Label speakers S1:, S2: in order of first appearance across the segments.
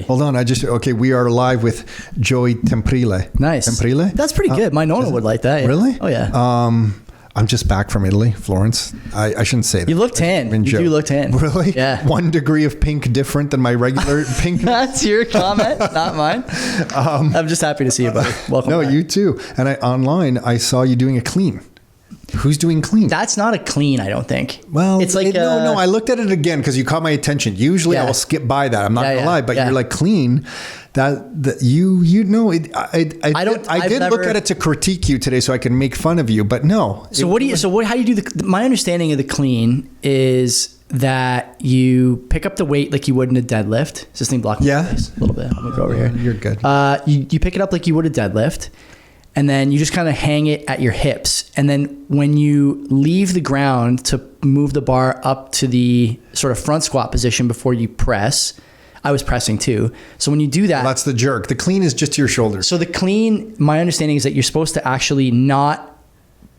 S1: Joey.
S2: Hold on. We are live with Joey Temprile.
S1: Nice.
S2: Temprile?
S1: That's pretty good. My Nona would like that. Yeah.
S2: Really?
S1: Oh, yeah.
S2: I'm just back from Italy, Florence. I shouldn't say that.
S1: You look tan. You do look tan.
S2: Really?
S1: Yeah.
S2: 1 degree of pink different than my regular pink.
S1: That's your comment, not mine. I'm just happy to see you, buddy. Welcome back.
S2: You too. And online, I saw you doing a clean. Who's doing clean?
S1: That's not a clean, I don't think.
S2: Well,
S1: it's like
S2: no. I looked at it again because you caught my attention. Usually, I will skip by that. I'm not gonna lie, but you're like clean. That you know. I did look at it to critique you today, so I can make fun of you. But no.
S1: So how do you do my understanding of the clean is that you pick up the weight like you would in a deadlift. Is this thing blocking my face a little bit? I'm gonna go over here.
S2: You're good.
S1: You pick it up like you would a deadlift. And then you just kind of hang it at your hips. And then when you leave the ground to move the bar up to the sort of front squat position before you press, I was pressing too. So when you do that...
S2: Well, that's the jerk. The clean is just your shoulders.
S1: So the clean, my understanding is that you're supposed to actually not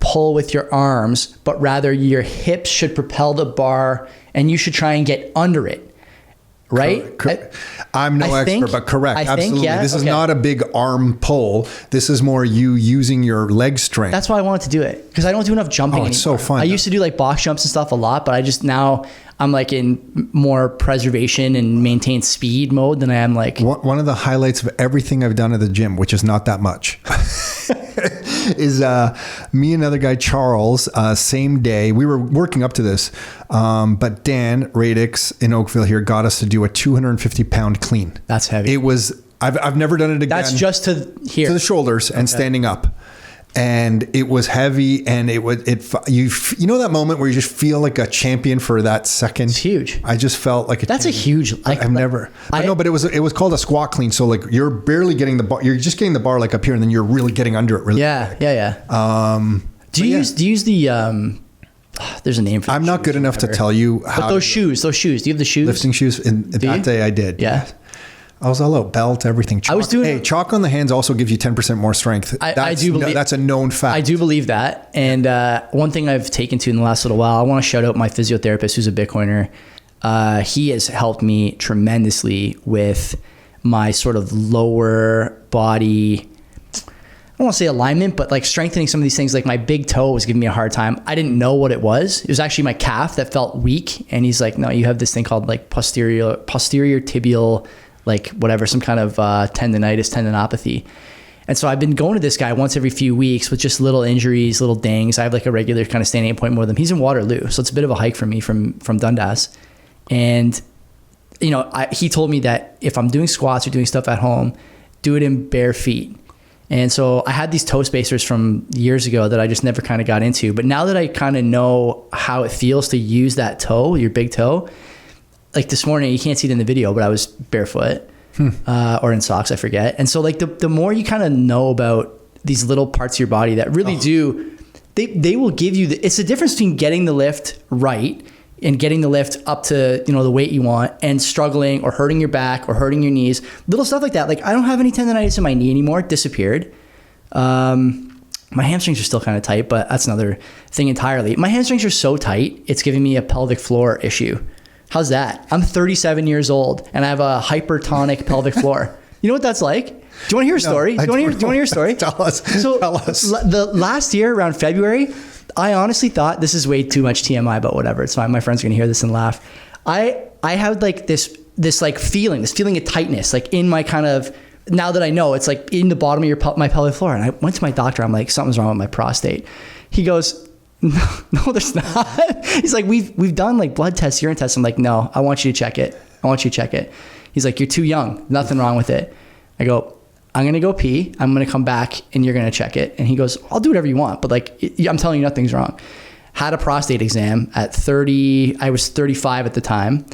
S1: pull with your arms, but rather your hips should propel the bar and you should try and get under it. Right?
S2: I'm no expert, but correct. Absolutely. This is not a big arm pull. This is more you using your leg strength.
S1: That's why I wanted to do it, because I don't do enough jumping anymore.
S2: It's so fun.
S1: I used to do like box jumps and stuff a lot, but I just now I'm like in more preservation and maintain speed mode than I am like...
S2: One of the highlights of everything I've done at the gym, which is not that much, is me and another guy, Charles, same day. We were working up to this, but Dan Radix in Oakville here got us to do a 250-pound clean.
S1: That's heavy.
S2: It was... I've never done it again.
S1: That's just to here.
S2: To the shoulders and standing up. And it was heavy, and you know that moment where you just feel like a champion for that second.
S1: It's huge.
S2: I just felt like
S1: that's champion. A huge.
S2: I've never. But it was called a squat clean. So like you're barely getting the bar. You're just getting the bar like up here, and then you're really getting under it. Really.
S1: Yeah. Do you use the? There's a name for.
S2: I'm not good enough to tell you how.
S1: But those shoes. Do you have the shoes?
S2: Lifting shoes. That day I did.
S1: Yeah.
S2: I was all out, belt, everything. Chalk. Chalk on the hands also gives you 10% more strength.
S1: I do believe
S2: that's a known fact.
S1: I do believe that. And one thing I've taken to in the last little while, I want to shout out my physiotherapist who's a Bitcoiner. He has helped me tremendously with my sort of lower body, I don't want to say alignment, but like strengthening some of these things. Like my big toe was giving me a hard time. I didn't know what it was. It was actually my calf that felt weak. And he's like, no, you have this thing called like posterior tibial, like whatever, some kind of tendinopathy. And so I've been going to this guy once every few weeks with just little injuries, little dings. I have like a regular kind of standing appointment with him. He's in Waterloo, so it's a bit of a hike for me from Dundas. And, you know, he told me that if I'm doing squats or doing stuff at home, do it in bare feet. And so I had these toe spacers from years ago that I just never kind of got into. But now that I kind of know how it feels to use that toe, your big toe, like this morning, you can't see it in the video, but I was barefoot or in socks, I forget. And so like the more you kind of know about these little parts of your body that really they will give you it's the difference between getting the lift right and getting the lift up to, you know, the weight you want and struggling or hurting your back or hurting your knees, little stuff like that. Like I don't have any tendonitis in my knee anymore. It disappeared. My hamstrings are still kind of tight, but that's another thing entirely. My hamstrings are so tight, it's giving me a pelvic floor issue. How's that? I'm 37 years old and I have a hypertonic pelvic floor. You know what that's like? Do you want to hear a story? Do you want to hear a story?
S2: Tell us.
S1: The last year around February, I honestly thought, this is way too much TMI, but whatever. It's fine. My friends are going to hear this and laugh. I had like this like feeling of tightness, like in my kind of, now that I know, it's like in the bottom of my pelvic floor. And I went to my doctor. I'm like, something's wrong with my prostate. He goes, no, there's not. He's like, we've done like blood tests, urine tests. I'm like, no, I want you to check it. He's like, you're too young. Nothing wrong with it. I go, I'm going to go pee. I'm going to come back and you're going to check it. And he goes, I'll do whatever you want. But like, I'm telling you, nothing's wrong. Had a prostate exam at 30. I was 35 at the time.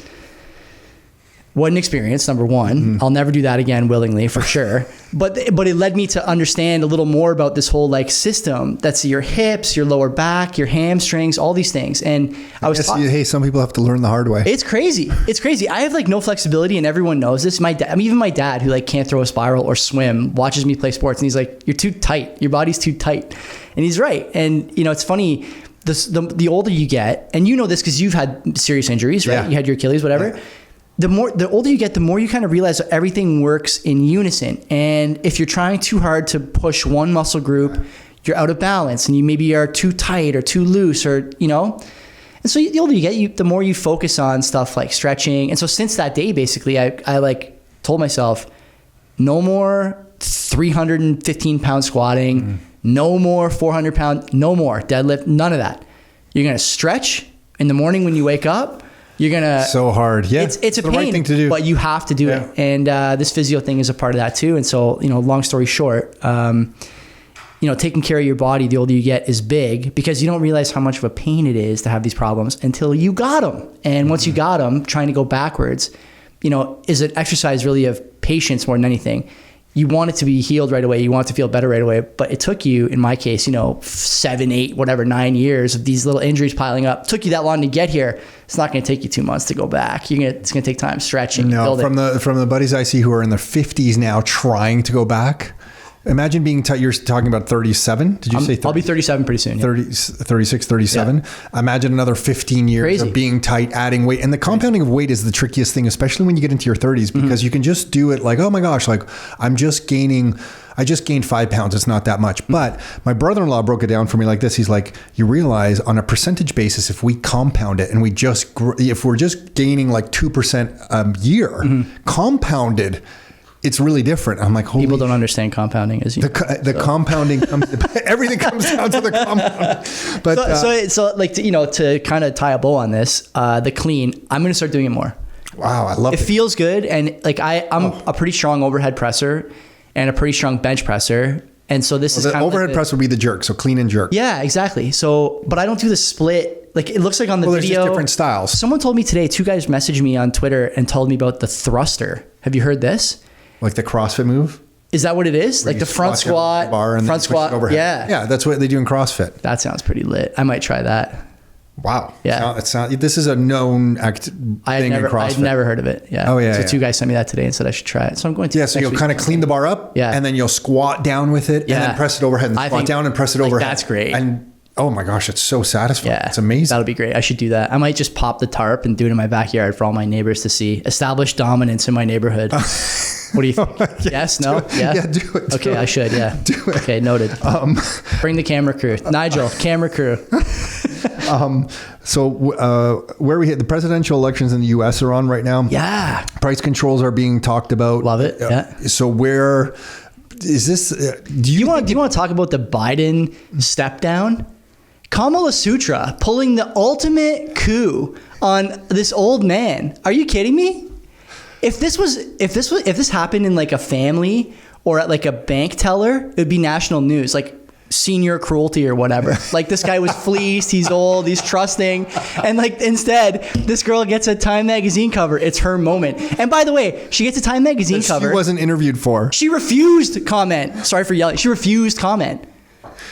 S1: What an experience, number one. Mm-hmm. I'll never do that again willingly, for sure. But it led me to understand a little more about this whole like system. That's your hips, your lower back, your hamstrings, all these things. And I was
S2: hey, some people have to learn the hard way.
S1: It's crazy. I have like no flexibility, and everyone knows this. Even my dad, who like can't throw a spiral or swim, watches me play sports, and he's like, "You're too tight. Your body's too tight." And he's right. And you know, it's funny. The older you get, and you know this because you've had serious injuries, right?
S2: Yeah.
S1: You had your Achilles, whatever.
S2: Yeah.
S1: the older you get, the more you kind of realize that everything works in unison. And if you're trying too hard to push one muscle group, you're out of balance, and you maybe are too tight or too loose, or, you know. And so the older you get, the more you focus on stuff like stretching. And so since that day, basically, I like told myself, no more 315 pound squatting, no more 400 pound, no more deadlift, none of that. You're going to stretch in the morning when you wake up. You're going to...
S2: So hard. Yeah.
S1: It's a pain,
S2: right thing to do.
S1: but you have to do it. And this physio thing is a part of that too. And so, you know, long story short, you know, taking care of your body the older you get is big, because you don't realize how much of a pain it is to have these problems until you got them. And once you got them, trying to go backwards, you know, is an exercise really of patience more than anything. You want it to be healed right away. You want it to feel better right away. But it took you, in my case, you know, 7, 8, whatever, 9 years of these little injuries piling up. It took you that long to get here. It's not going to take you 2 months to go back. It's going to take time stretching.
S2: No, from the buddies I see who are in their 50s now trying to go back. Imagine being, you're talking about 37. Did you say 30?
S1: I'll be 37 pretty soon. Yeah.
S2: 36, 37. Yeah. Imagine another 15 years Crazy. Of being tight, adding weight. And the compounding of weight is the trickiest thing, especially when you get into your 30s, because you can just do it like, oh my gosh, like I just gained 5 pounds. It's not that much. But my brother-in-law broke it down for me like this. He's like, you realize on a percentage basis, if we compound it and if we're just gaining like 2% a year, compounded, it's really different. I'm like, holy... People
S1: don't understand compounding as you
S2: compounding everything comes down to the compound. But
S1: so like, to kind of tie a bow on this, the clean, I'm going to start doing it more.
S2: Wow. I love it.
S1: It feels good. And like, I'm a pretty strong overhead presser and a pretty strong bench presser. And so this is
S2: the
S1: kind of
S2: overhead
S1: like
S2: press would be the jerk. So clean and jerk.
S1: Yeah, exactly. So, but I don't do the split. Like it looks like on the
S2: there's
S1: video,
S2: just different styles.
S1: Someone told me today, 2 guys messaged me on Twitter and told me about the thruster. Have you heard this?
S2: Like the CrossFit move?
S1: Is that what it is? Like the front squat,
S2: bar and
S1: front squat overhead. Yeah.
S2: Yeah, that's what they do in CrossFit.
S1: That sounds pretty lit. I might try that.
S2: Wow.
S1: Yeah.
S2: This is a known thing in CrossFit.
S1: I'd never heard of it. Yeah.
S2: Oh yeah.
S1: So 2 guys sent me that today and said I should try it. So I'm going to.
S2: Yeah. So you'll kind of clean the bar up.
S1: Yeah.
S2: And then you'll squat down with it. Yeah. And then press it overhead and squat down and press it overhead.
S1: That's great.
S2: And oh my gosh, it's so satisfying. Yeah. It's amazing.
S1: That'll be great. I should do that. I might just pop the tarp and do it in my backyard for all my neighbors to see. Establish dominance in my neighborhood. What do you think? Yes? No? Yeah?
S2: Yeah, do it.
S1: Okay, I should. Yeah.
S2: Do it.
S1: Okay, noted. Bring the camera crew. Nigel, camera crew.
S2: So where we hit the presidential elections in the U.S. are on right now.
S1: Yeah.
S2: Price controls are being talked about.
S1: Love it. Yeah.
S2: So where is this? Do you want
S1: to talk about the Biden step down? Kamala Sutra pulling the ultimate coup on this old man. Are you kidding me? If this happened in like a family or at like a bank teller, it would be national news, like senior cruelty or whatever. Like this guy was fleeced, he's old, he's trusting, and like instead this girl gets a Time magazine cover. It's her moment. And by the way, she gets a Time magazine cover.
S2: She wasn't interviewed for.
S1: She refused comment. Sorry for yelling. She refused comment.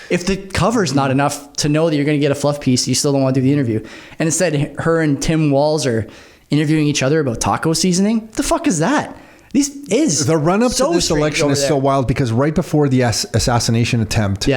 S1: If the cover's not enough to know that you're going to get a fluff piece, you still don't want to do the interview. And instead, her and Tim Walz are interviewing each other about taco seasoning. What the fuck is that? The run up to this election is
S2: so wild because right before the assassination attempt,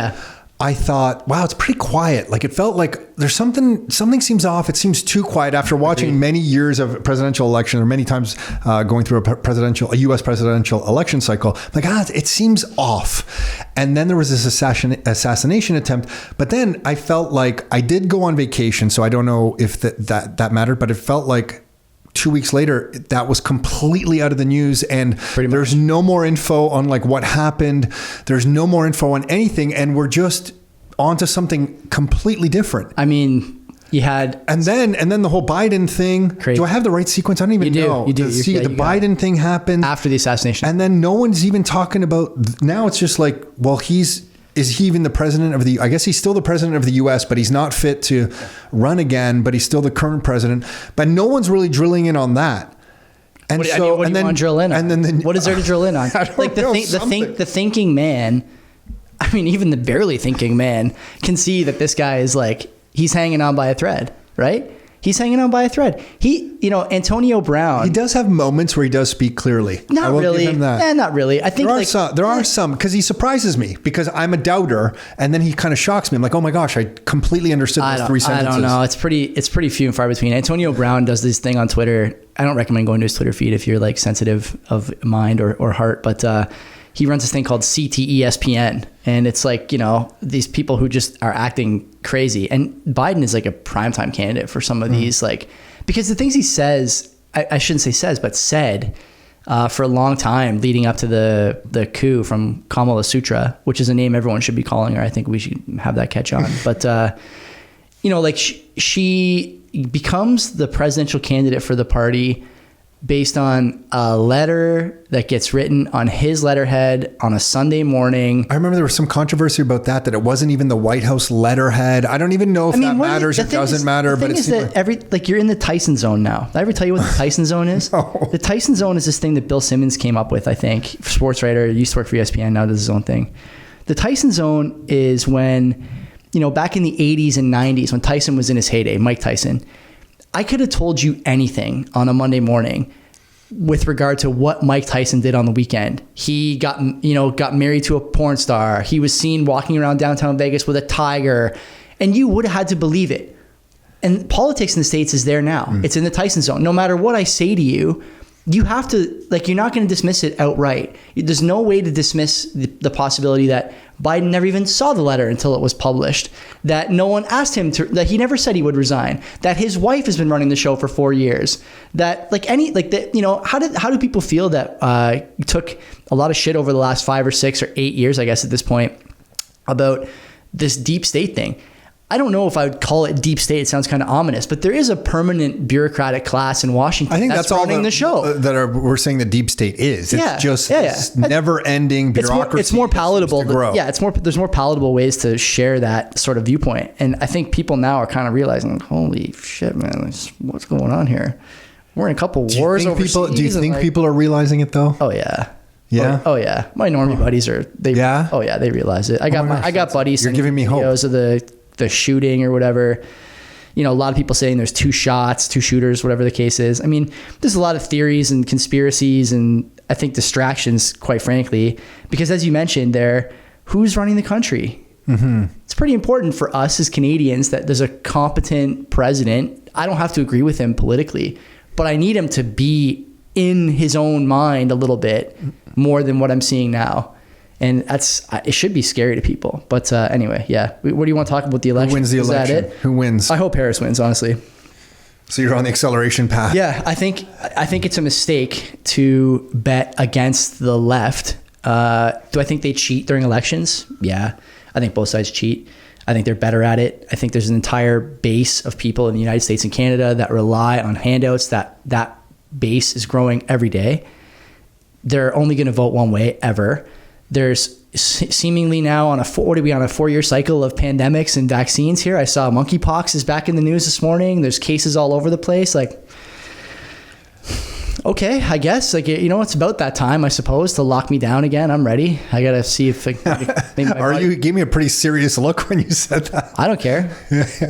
S2: I thought, wow, it's pretty quiet. Like it felt like there's something seems off. It seems too quiet after watching many years of presidential election or many times going through a U.S. presidential election cycle. Like, it seems off. And then there was this assassination attempt. But then I felt like I did go on vacation. So I don't know if that mattered, but it felt like 2 weeks later, that was completely out of the news, and there's no more info on like what happened. There's no more info on anything, and we're just onto something completely different.
S1: I mean, you had
S2: and then the whole Biden thing. Crazy. Do I have the right sequence? I don't even know.
S1: You do.
S2: See, the Biden thing happened
S1: after the assassination,
S2: and then no one's even talking about. Now it's just like, well, is he even the president of I guess he's still the president of the U.S., but he's not fit to run again, but he's still the current president. But no one's really drilling in on that. And
S1: what do you want to drill in on? And then what is there to drill in on? Like the thinking man, I mean, even the barely thinking man can see that this guy is like, he's hanging on by a thread, right? He's hanging on by a thread. Antonio Brown.
S2: He does have moments where he does speak clearly.
S1: Not really. Give him that. Not really. I think
S2: there are some, because he surprises me, because I'm a doubter, and then he kind of shocks me. I'm like, oh my gosh, I completely understood those 3 sentences.
S1: I don't know. It's pretty few and far between. Antonio Brown does this thing on Twitter. I don't recommend going to his Twitter feed if you're like sensitive of mind or heart, but he runs this thing called CTESPN, and it's like, these people who just are acting crazy. And Biden is like a primetime candidate for some of these, like, because the things he says, I shouldn't say says, but said for a long time leading up to the coup from Kamala Sutra, which is a name everyone should be calling her. I think we should have that catch on. But, like she becomes the presidential candidate for the party based on a letter that gets written on his letterhead on a Sunday morning.
S2: I remember there was some controversy about that it wasn't even the White House letterhead. I don't even know if that matters or doesn't matter.
S1: But it's that you're in the Tyson zone now. Did I ever tell you what the Tyson zone is?
S2: No.
S1: The Tyson zone is this thing that Bill Simmons came up with, I think. Sports writer, used to work for ESPN, now does his own thing. The Tyson zone is when, back in the 80s and 90s, when Tyson was in his heyday, Mike Tyson, I could have told you anything on a Monday morning with regard to what Mike Tyson did on the weekend. He got married to a porn star. He was seen walking around downtown Vegas with a tiger, and you would have had to believe it. And politics in the States is there now. It's in the Tyson zone. No matter what I say to you, you have to, you're not going to dismiss it outright. There's no way to dismiss the possibility that Biden never even saw the letter until it was published, that no one asked him to, that he never said he would resign, that his wife has been running the show for 4 years, that how do people feel that took a lot of shit over the last 5 or 6 or 8 years, I guess at this point, about this deep state thing? I don't know if I would call it deep state. It sounds kind of ominous, but there is a permanent bureaucratic class in Washington.
S2: I think that's
S1: running
S2: all
S1: the show.
S2: We're saying the deep state is. It's just this never-ending bureaucracy.
S1: It's more palatable. There's more palatable ways to share that sort of viewpoint, and I think people now are kind of realizing, holy shit, man, what's going on here? We're in a couple wars overseas.
S2: Do you think people are realizing it though?
S1: Oh yeah.
S2: Yeah.
S1: Oh yeah. My normie buddies are. Yeah. Oh yeah. They realize it. I got buddies.
S2: You're giving me hope.
S1: Videos of the shooting or whatever. A lot of people saying there's 2 shots, 2 shooters, whatever the case is. I mean, there's a lot of theories and conspiracies and I think distractions, quite frankly, because as you mentioned there, who's running the country? Mm-hmm. It's pretty important for us as Canadians that there's a competent president. I don't have to agree with him politically, but I need him to be in his own mind a little bit more than what I'm seeing now. And it should be scary to people. But anyway, yeah. What do you want to talk about the election?
S2: Who wins the election?
S1: Is that it?
S2: Who wins?
S1: I hope Harris wins, honestly.
S2: So you're on the acceleration path.
S1: Yeah, I think it's a mistake to bet against the left. Do I think they cheat during elections? Yeah. I think both sides cheat. I think they're better at it. I think there's an entire base of people in the United States and Canada that rely on handouts. That base is growing every day. They're only going to vote one way ever. There's seemingly now on a 4-year cycle of pandemics and vaccines here. I saw monkeypox is back in the news this morning. There's cases all over the place. Okay, I guess it's about that time, I suppose, to lock me down again. I'm ready. I got to see if
S2: you gave me a pretty serious look when you said that.
S1: I don't care.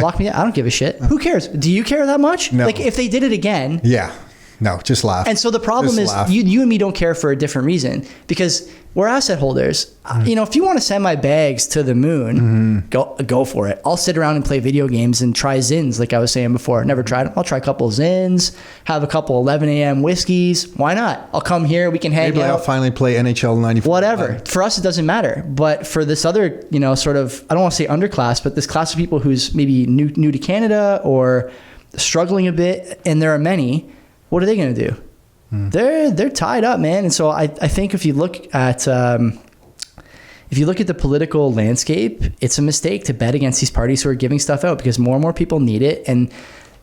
S1: Lock me down. I don't give a shit. Who cares? Do you care that much?
S2: No.
S1: If they did it again.
S2: Yeah. No, just laugh.
S1: And so the problem is you and me don't care for a different reason, because we're asset holders. If you want to send my bags to the moon, go for it. I'll sit around and play video games and try Zins, like I was saying before. Never tried them. I'll try a couple of Zins, have a couple 11 a.m. whiskeys. Why not? I'll come here. We can hang out.
S2: Maybe I'll finally play NHL 94.
S1: Whatever. For us, it doesn't matter. But for this other, sort of, I don't want to say underclass, but this class of people who's maybe new to Canada or struggling a bit, and there are many, what are they going to do? They're tied up, man. And so I think if you look at the political landscape, it's a mistake to bet against these parties who are giving stuff out, because more and more people need it. And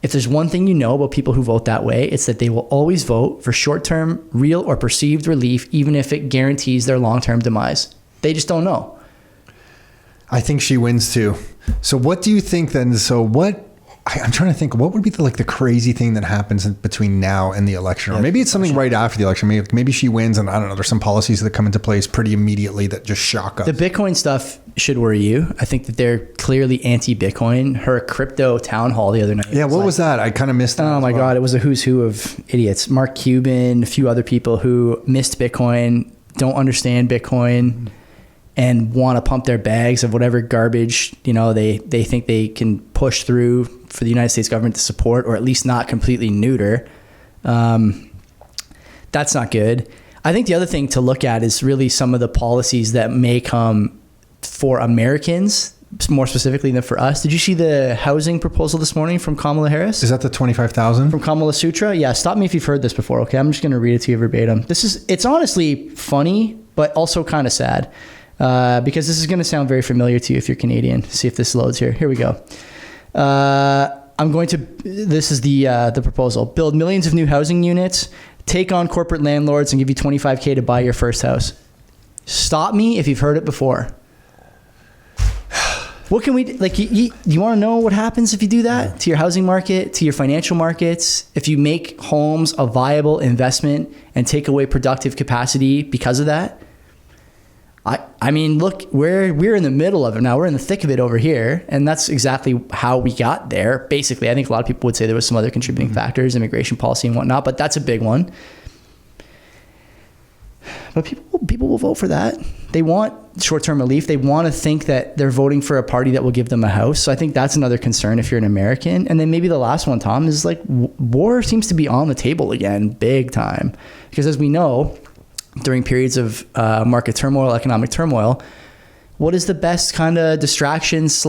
S1: if there's one thing about people who vote that way, it's that they will always vote for short-term, real or perceived relief, even if it guarantees their long-term demise. They just don't know.
S2: I think she wins too. So what do you think then? I'm trying to think, what would be the crazy thing that happens between now and the election? Or maybe it's something right after the election. Maybe she wins and I don't know, there's some policies that come into place pretty immediately that just shock us.
S1: The Bitcoin stuff should worry you. I think that they're clearly anti-Bitcoin. Her crypto town hall the other night.
S2: Yeah, what was that? I kind of missed that.
S1: Oh my God, it was a who's who of idiots. Mark Cuban, a few other people who missed Bitcoin, don't understand Bitcoin, and want to pump their bags of whatever garbage, they think they can push through for the United States government to support, or at least not completely neuter. That's not good. I think the other thing to look at is really some of the policies that may come for Americans, more specifically than for us. Did you see the housing proposal this morning from Kamala Harris?
S2: Is that the 25,000?
S1: From Kamala Sutra? Yeah, stop me if you've heard this before, okay? I'm just going to read it to you verbatim. It's honestly funny, but also kind of sad. Because this is going to sound very familiar to you if you're Canadian. See if this loads here. Here we go. This is the proposal. Build millions of new housing units, take on corporate landlords, and give you $25,000 to buy your first house. Stop me if you've heard it before. What can we, you want to know what happens if you do that to your housing market, to your financial markets? If you make homes a viable investment and take away productive capacity because of that? I mean, look, we're in the middle of it now. We're in the thick of it over here. And that's exactly how we got there. Basically, I think a lot of people would say there was some other contributing factors, immigration policy and whatnot, but that's a big one. But people will vote for that. They want short-term relief. They want to think that they're voting for a party that will give them a house. So I think that's another concern if you're an American. And then maybe the last one, Tom, is war seems to be on the table again, big time. Because as we know, during periods of market turmoil, economic turmoil, what is the best kind of distraction /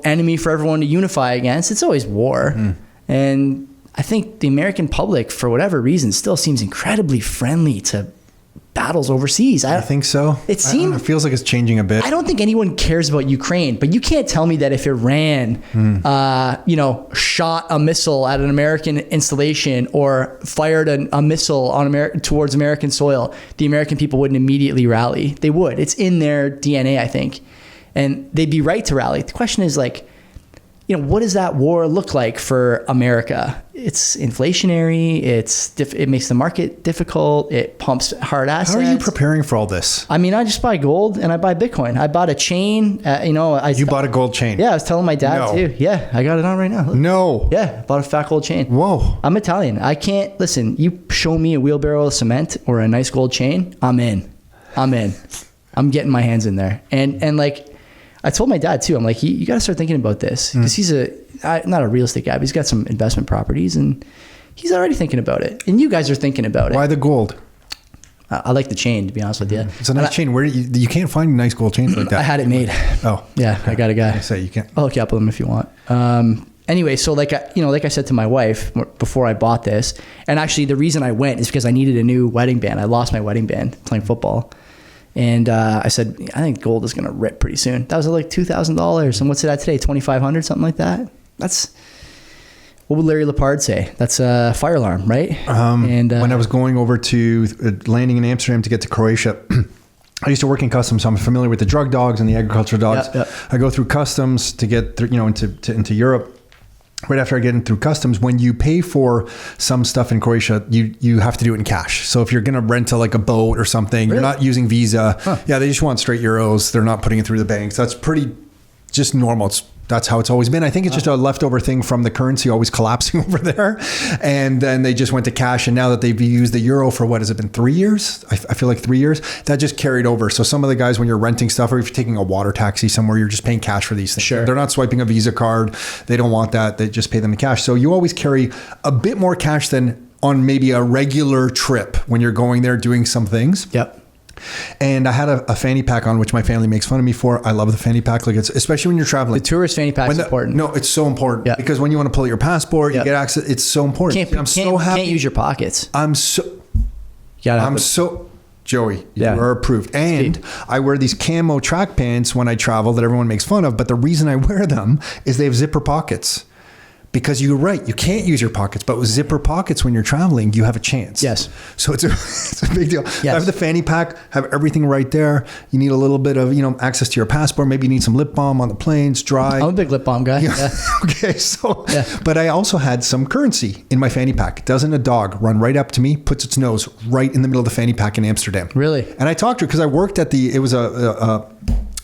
S1: enemy for everyone to unify against? It's always war. And I think the American public, for whatever reason, still seems incredibly friendly to battles overseas.
S2: I think so.
S1: It
S2: feels like it's changing a bit.
S1: I don't think anyone cares about Ukraine, but you can't tell me that if Iran, shot a missile at an American installation or fired a missile on towards American soil, the American people wouldn't immediately rally. They would. It's in their DNA, I think, and they'd be right to rally. The question is what does that war look like for America? It's inflationary. It makes the market difficult. It pumps hard assets.
S2: How are you preparing for all this?
S1: I mean, I just buy gold and I buy Bitcoin. I bought a chain.
S2: You bought a gold chain?
S1: Yeah, I was telling my dad too. Yeah, I got it on right now. Look.
S2: No.
S1: Yeah, bought a fat gold chain.
S2: Whoa.
S1: I'm Italian. I can't listen. You show me a wheelbarrow of cement or a nice gold chain, I'm in. I'm getting my hands in there. And I told my dad too, I'm like, you got to start thinking about this because he's not a real estate guy, but he's got some investment properties and he's already thinking about it. And you guys are thinking about it.
S2: Why the gold?
S1: I like the chain, to be honest with you.
S2: It's a nice chain. Where you can't find nice gold chains like that.
S1: I had it made.
S2: Oh,
S1: yeah. Okay. I got a guy.
S2: I say you can't.
S1: I'll hook you up with him if you want. Anyway, so like I said to my wife before I bought this, and actually the reason I went is because I needed a new wedding band. I lost my wedding band playing football. And I said, I think gold is going to rip pretty soon. That was like $2,000. And what's it at today? $2,500, something like that. That's, what would Larry Lepard say? That's a fire alarm, right?
S2: When I was going over to landing in Amsterdam to get to Croatia, I used to work in customs, so I'm familiar with the drug dogs and the agricultural dogs. Yep. I go through customs to get through, into Europe. Right after I get in through customs, when you pay for some stuff in Croatia, you have to do it in cash. So if you're going to rent a boat or something, You're not using Visa. Huh. Yeah, they just want straight euros. They're not putting it through the banks. That's pretty just normal. That's how it's always been. I think it's just a leftover thing from the currency always collapsing over there. And then they just went to cash. And now that they've used the euro for what has it been, 3 years? I feel like 3 years. That just carried over. So some of the guys, when you're renting stuff or if you're taking a water taxi somewhere, you're just paying cash for these things.
S1: Sure.
S2: They're not swiping a Visa card. They don't want that. They just pay them in cash. So you always carry a bit more cash than on maybe a regular trip when you're going there doing some things.
S1: Yep.
S2: And I had a fanny pack on, which my family makes fun of me for. I love the fanny pack. It's especially when you're traveling.
S1: The tourist fanny pack is important.
S2: No, it's so important because when you want to pull out your passport, you get access. It's so important. I'm so happy.
S1: You can't use your pockets.
S2: Joey, you are approved. And I wear these camo track pants when I travel that everyone makes fun of. But the reason I wear them is they have zipper pockets. Because you're right, you can't use your pockets, but with zipper pockets when you're traveling, you have a chance.
S1: Yes.
S2: So it's a big deal.
S1: Yes.
S2: Have the fanny pack, have everything right there. You need a little bit of, access to your passport. Maybe you need some lip balm on the planes, dry.
S1: I'm a big lip balm guy. Yeah.
S2: Okay, but I also had some currency in my fanny pack. Doesn't a dog run right up to me, puts its nose right in the middle of the fanny pack in Amsterdam?
S1: Really?
S2: And I talked to her because I worked at it was a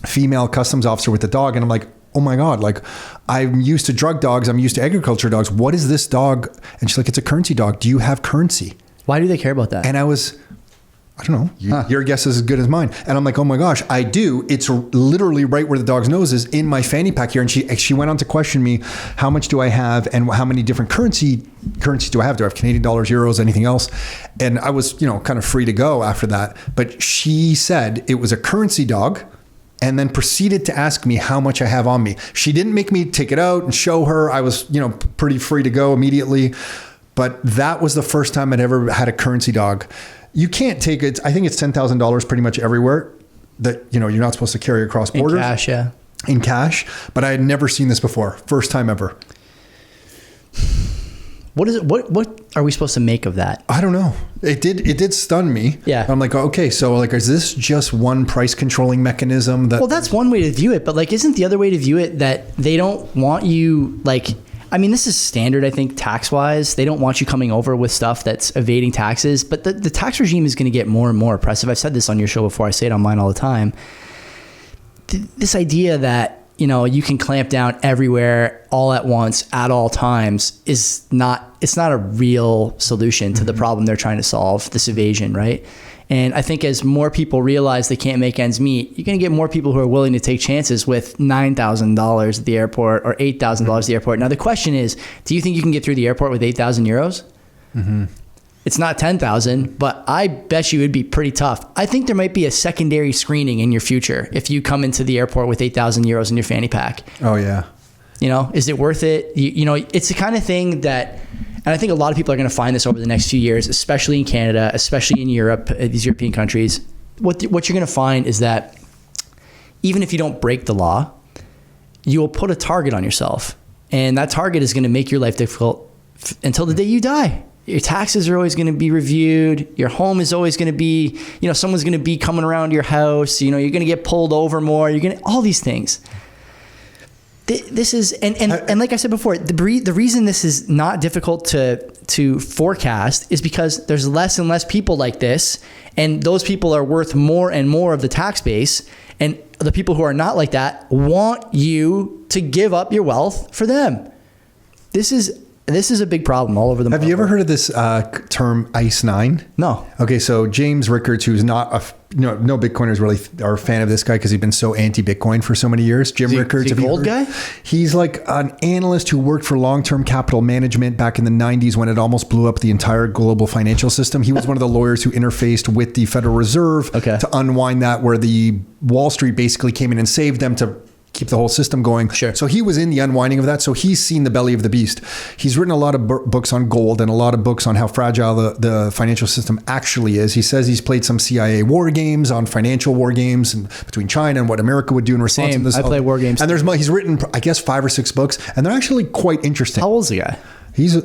S2: female customs officer with the dog, and I'm like, oh my God, like I'm used to drug dogs. I'm used to agriculture dogs. What is this dog? And she's like, it's a currency dog. Do you have currency?
S1: Why do they care about that?
S2: And I don't know. Your guess is as good as mine. And I'm like, oh my gosh, I do. It's literally right where the dog's nose is in my fanny pack here. And she went on to question me, how much do I have and how many different currencies do I have? Do I have Canadian dollars, euros, anything else? And I was, kind of free to go after that. But she said it was a currency dog, and then proceeded to ask me how much I have on me. She didn't make me take it out and show her. I was, pretty free to go immediately. But that was the first time I'd ever had a currency dog. You can't take it. I think it's $10,000 pretty much everywhere that, you're not supposed to carry across borders.
S1: In cash, yeah.
S2: In cash. But I had never seen this before. First time ever.
S1: What is it? What are we supposed to make of that?
S2: I don't know. It did stun me.
S1: Yeah.
S2: I'm like, okay, so is this just one price controlling mechanism that?
S1: Well, that's one way to view it, but isn't the other way to view it that they don't want you this is standard, I think, tax wise. They don't want you coming over with stuff that's evading taxes, but the tax regime is going to get more and more oppressive. I've said this on your show before. I say it on mine all the time. This idea that you can clamp down everywhere all at once at all times it's not a real solution to the problem they're trying to solve, this evasion, right? And I think as more people realize they can't make ends meet, you're going to get more people who are willing to take chances with $9,000 at the airport or $8,000 at the airport. Now the question is, do you think you can get through the airport with 8,000 euros? Mm-hmm. It's not 10,000, but I bet you it'd be pretty tough. I think there might be a secondary screening in your future if you come into the airport with 8,000 euros in your fanny pack.
S2: Oh yeah.
S1: Is it worth it? It's the kind of thing that, and I think a lot of people are going to find this over the next few years, especially in Canada, especially in Europe, these European countries. What you're going to find is that even if you don't break the law, you will put a target on yourself, and that target is going to make your life difficult until the day you die. Your taxes are always going to be reviewed. Your home is always going to be, someone's going to be coming around your house. You're going to get pulled over more. You're going to, all these things. This is, and like I said before, the reason this is not difficult to forecast is because there's less and less people like this, and those people are worth more and more of the tax base. And the people who are not like that want you to give up your wealth for them. This is a big problem all over the world.
S2: Have you ever heard of this term ICE 9?
S1: No.
S2: Okay, so James Rickards, who's not no Bitcoiners really are a fan of this guy because he's been so anti-Bitcoin for so many years. Jim Rickards,
S1: is he a gold guy?
S2: He's like an analyst who worked for long-term capital management back in the 90s when it almost blew up the entire global financial system. He was one of the lawyers who interfaced with the Federal Reserve to unwind that, where the Wall Street basically came in and saved them to keep the whole system going.
S1: Sure. So
S2: he was in the unwinding of that. So he's seen the belly of the beast. He's written a lot of books on gold and a lot of books on how fragile the financial system actually is. He says he's played some CIA war games on financial war games and between China and what America would do in response to this.
S1: I play war games.
S2: And he's written, I guess, 5 or 6 books, and they're actually quite interesting.
S1: How old's the guy?
S2: He's,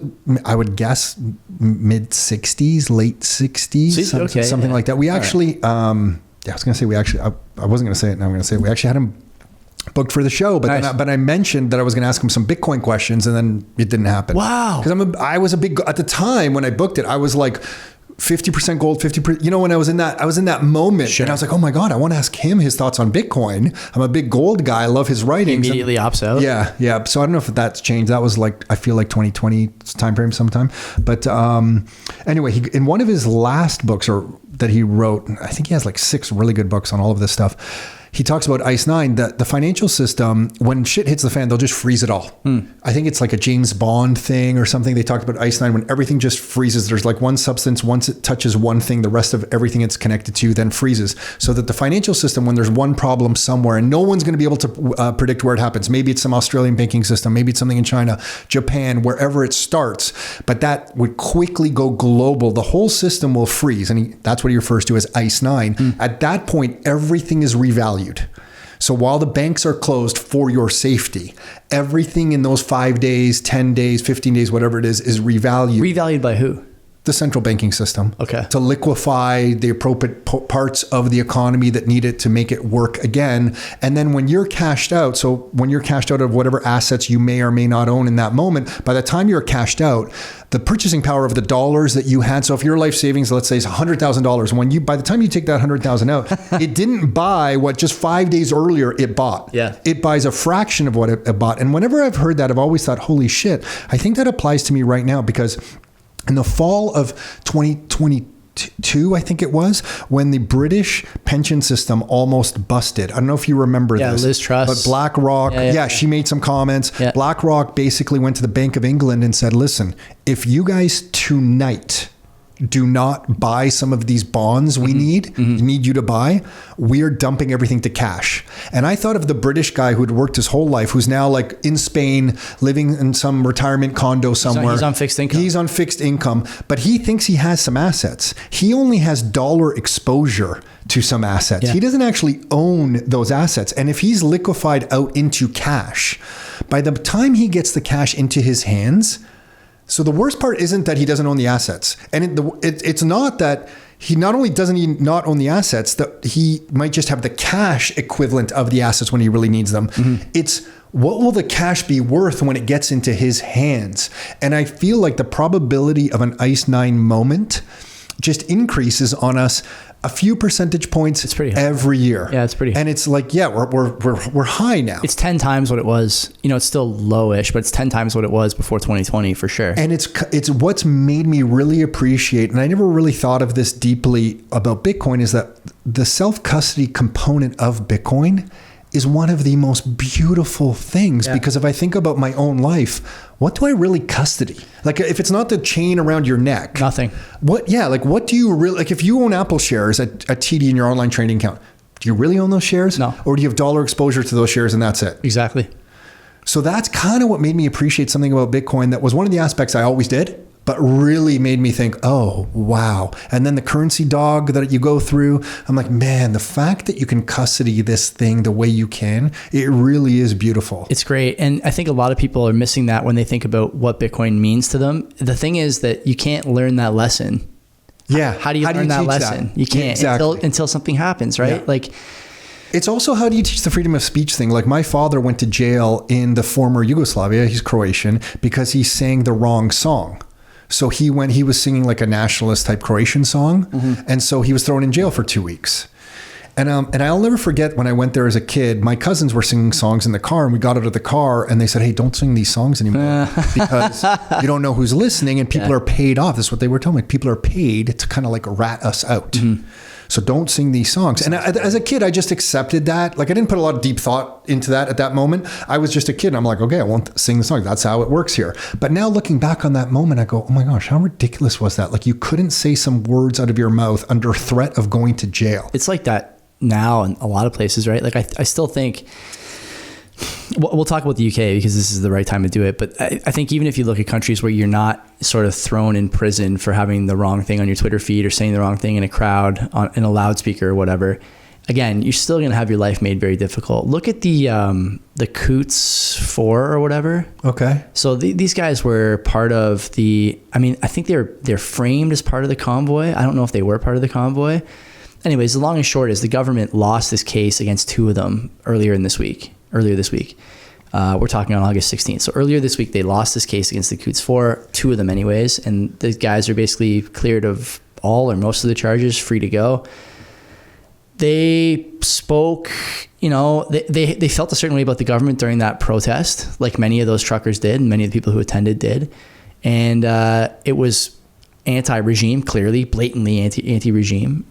S2: I would guess, mid 60s, late 60s, something like that. We actually, I was going to say I wasn't going to say it. Now I'm going to say we actually had him booked for the show, but
S1: nice.
S2: but I mentioned that I was going to ask him some Bitcoin questions, and then it didn't happen.
S1: Wow!
S2: Because I was a big, at the time when I booked it, I was like 50% gold, 50%. When I was in that moment,
S1: sure.
S2: And I was like, oh my God, I want to ask him his thoughts on Bitcoin. I'm a big gold guy. I love his writings.
S1: He immediately opts out.
S2: Yeah. So I don't know if that's changed. That was I feel like 2020 timeframe sometime. But anyway, in one of his last books that he wrote, I think he has 6 really good books on all of this stuff. He talks about ICE 9, that the financial system, when shit hits the fan, they'll just freeze it all. I think it's like a James Bond thing or something. They talked about ICE 9 when everything just freezes. There's one substance, once it touches one thing, the rest of everything it's connected to then freezes. So that the financial system, when there's one problem somewhere and no one's going to be able to predict where it happens. Maybe it's some Australian banking system. Maybe it's something in China, Japan, wherever it starts. But that would quickly go global. The whole system will freeze. And that's what he refers to as ICE 9. At that point, everything is revalued. So while the banks are closed for your safety, everything in those 5 days, 10 days, 15 days, whatever it is revalued.
S1: Revalued by who?
S2: The central banking system.
S1: Okay.
S2: To liquefy the appropriate parts of the economy that need it to make it work again. And then when you're cashed out, so when you're cashed out of whatever assets you may or may not own in that moment, by the time you're cashed out, the purchasing power of the dollars that you had, so if your life savings, let's say, is $100,000, by the time you take that $100,000 out, it didn't buy what just 5 days earlier it bought.
S1: Yeah.
S2: It buys a fraction of what it bought. And whenever I've heard that, I've always thought, holy shit, I think that applies to me right now, because in the fall of 2022, I think it was, when the British pension system almost busted. I don't know if you remember this.
S1: Yeah, Liz Truss.
S2: But BlackRock, she made some comments.
S1: Yeah.
S2: BlackRock basically went to the Bank of England and said, listen, if you guys tonight do not buy some of these bonds we need you to buy, we are dumping everything to cash. And I thought of the British guy who'd worked his whole life, who's now like in Spain, living in some retirement condo somewhere.
S1: He's on fixed income.
S2: He's on fixed income, but he thinks he has some assets. He only has dollar exposure to some assets.
S1: Yeah.
S2: He doesn't actually own those assets. And if he's liquefied out into cash, by the time he gets the cash into his hands, so the worst part isn't that he doesn't own the assets. And it's not that he not only doesn't he not own the assets, that he might just have the cash equivalent of the assets when he really needs them. It's what will the cash be worth when it gets into his hands? And I feel like the probability of an Ice 9 moment just increases on us a few percentage points every year.
S1: Yeah, it's pretty high.
S2: And it's like, yeah, we're high now.
S1: It's 10 times what it was. You know, it's still lowish, but it's 10 times what it was before 2020 for sure.
S2: And it's what's made me really appreciate, and I never really thought of this deeply about Bitcoin, is that the self-custody component of Bitcoin is one of the most beautiful things. Yeah. Because if I think about my own life, what do I really custody? Like, if it's not the chain around your neck,
S1: nothing.
S2: What do you really, like, if you own Apple shares at TD in your online trading account, do you really own those shares?
S1: No.
S2: Or do you have dollar exposure to those shares and that's it?
S1: Exactly.
S2: So that's kind of what made me appreciate something about Bitcoin. That was one of the aspects I always did, but really made me think, oh, wow. And then the currency dog that you go through, I'm like, man, the fact that you can custody this thing the way you can, it really is beautiful.
S1: It's great. And I think a lot of people are missing that when they think about what Bitcoin means to them. The thing is that you can't learn that lesson.
S2: Yeah.
S1: How do you learn that lesson? You can't until something happens, right?
S2: Yeah.
S1: Like,
S2: it's also, how do you teach the freedom of speech thing? Like, my father went to jail in the former Yugoslavia, he's Croatian, because he sang the wrong song. So he was singing like a nationalist type Croatian song. And so he was thrown in jail for 2 weeks. And I'll never forget when I went there as a kid, my cousins were singing songs in the car, and we got out of the car and they said, hey, don't sing these songs anymore because you don't know who's listening, and people are paid off. That's what they were telling me. People are paid to kind of like rat us out. So don't sing these songs. And as a kid, I just accepted that. Like, I didn't put a lot of deep thought into that at that moment. I was just a kid. I'm like, okay, I won't sing the song. That's how it works here. But now looking back on that moment, I go, oh my gosh, how ridiculous was that? Like, you couldn't say some words out of your mouth under threat of going to jail.
S1: It's like that now in a lot of places, right? Like, I still think, we'll talk about the UK because this is the right time to do it. But I think even if you look at countries where you're not sort of thrown in prison for having the wrong thing on your Twitter feed or saying the wrong thing in a crowd in a loudspeaker or whatever, again, you're still going to have your life made very difficult. Look at the Coots 4 or whatever. Okay. So these guys were part of I think they're framed as part of the convoy. I don't know if they were part of the convoy. Anyways, the long and short is the government lost this case against two of them earlier this week. We're talking on August 16th. So earlier this week, they lost this case against the Coots 4, two of them anyways. And the guys are basically cleared of all or most of the charges, free to go. They spoke, they felt a certain way about the government during that protest, like many of those truckers did and many of the people who attended did. And it was anti-regime, clearly, blatantly anti-regime.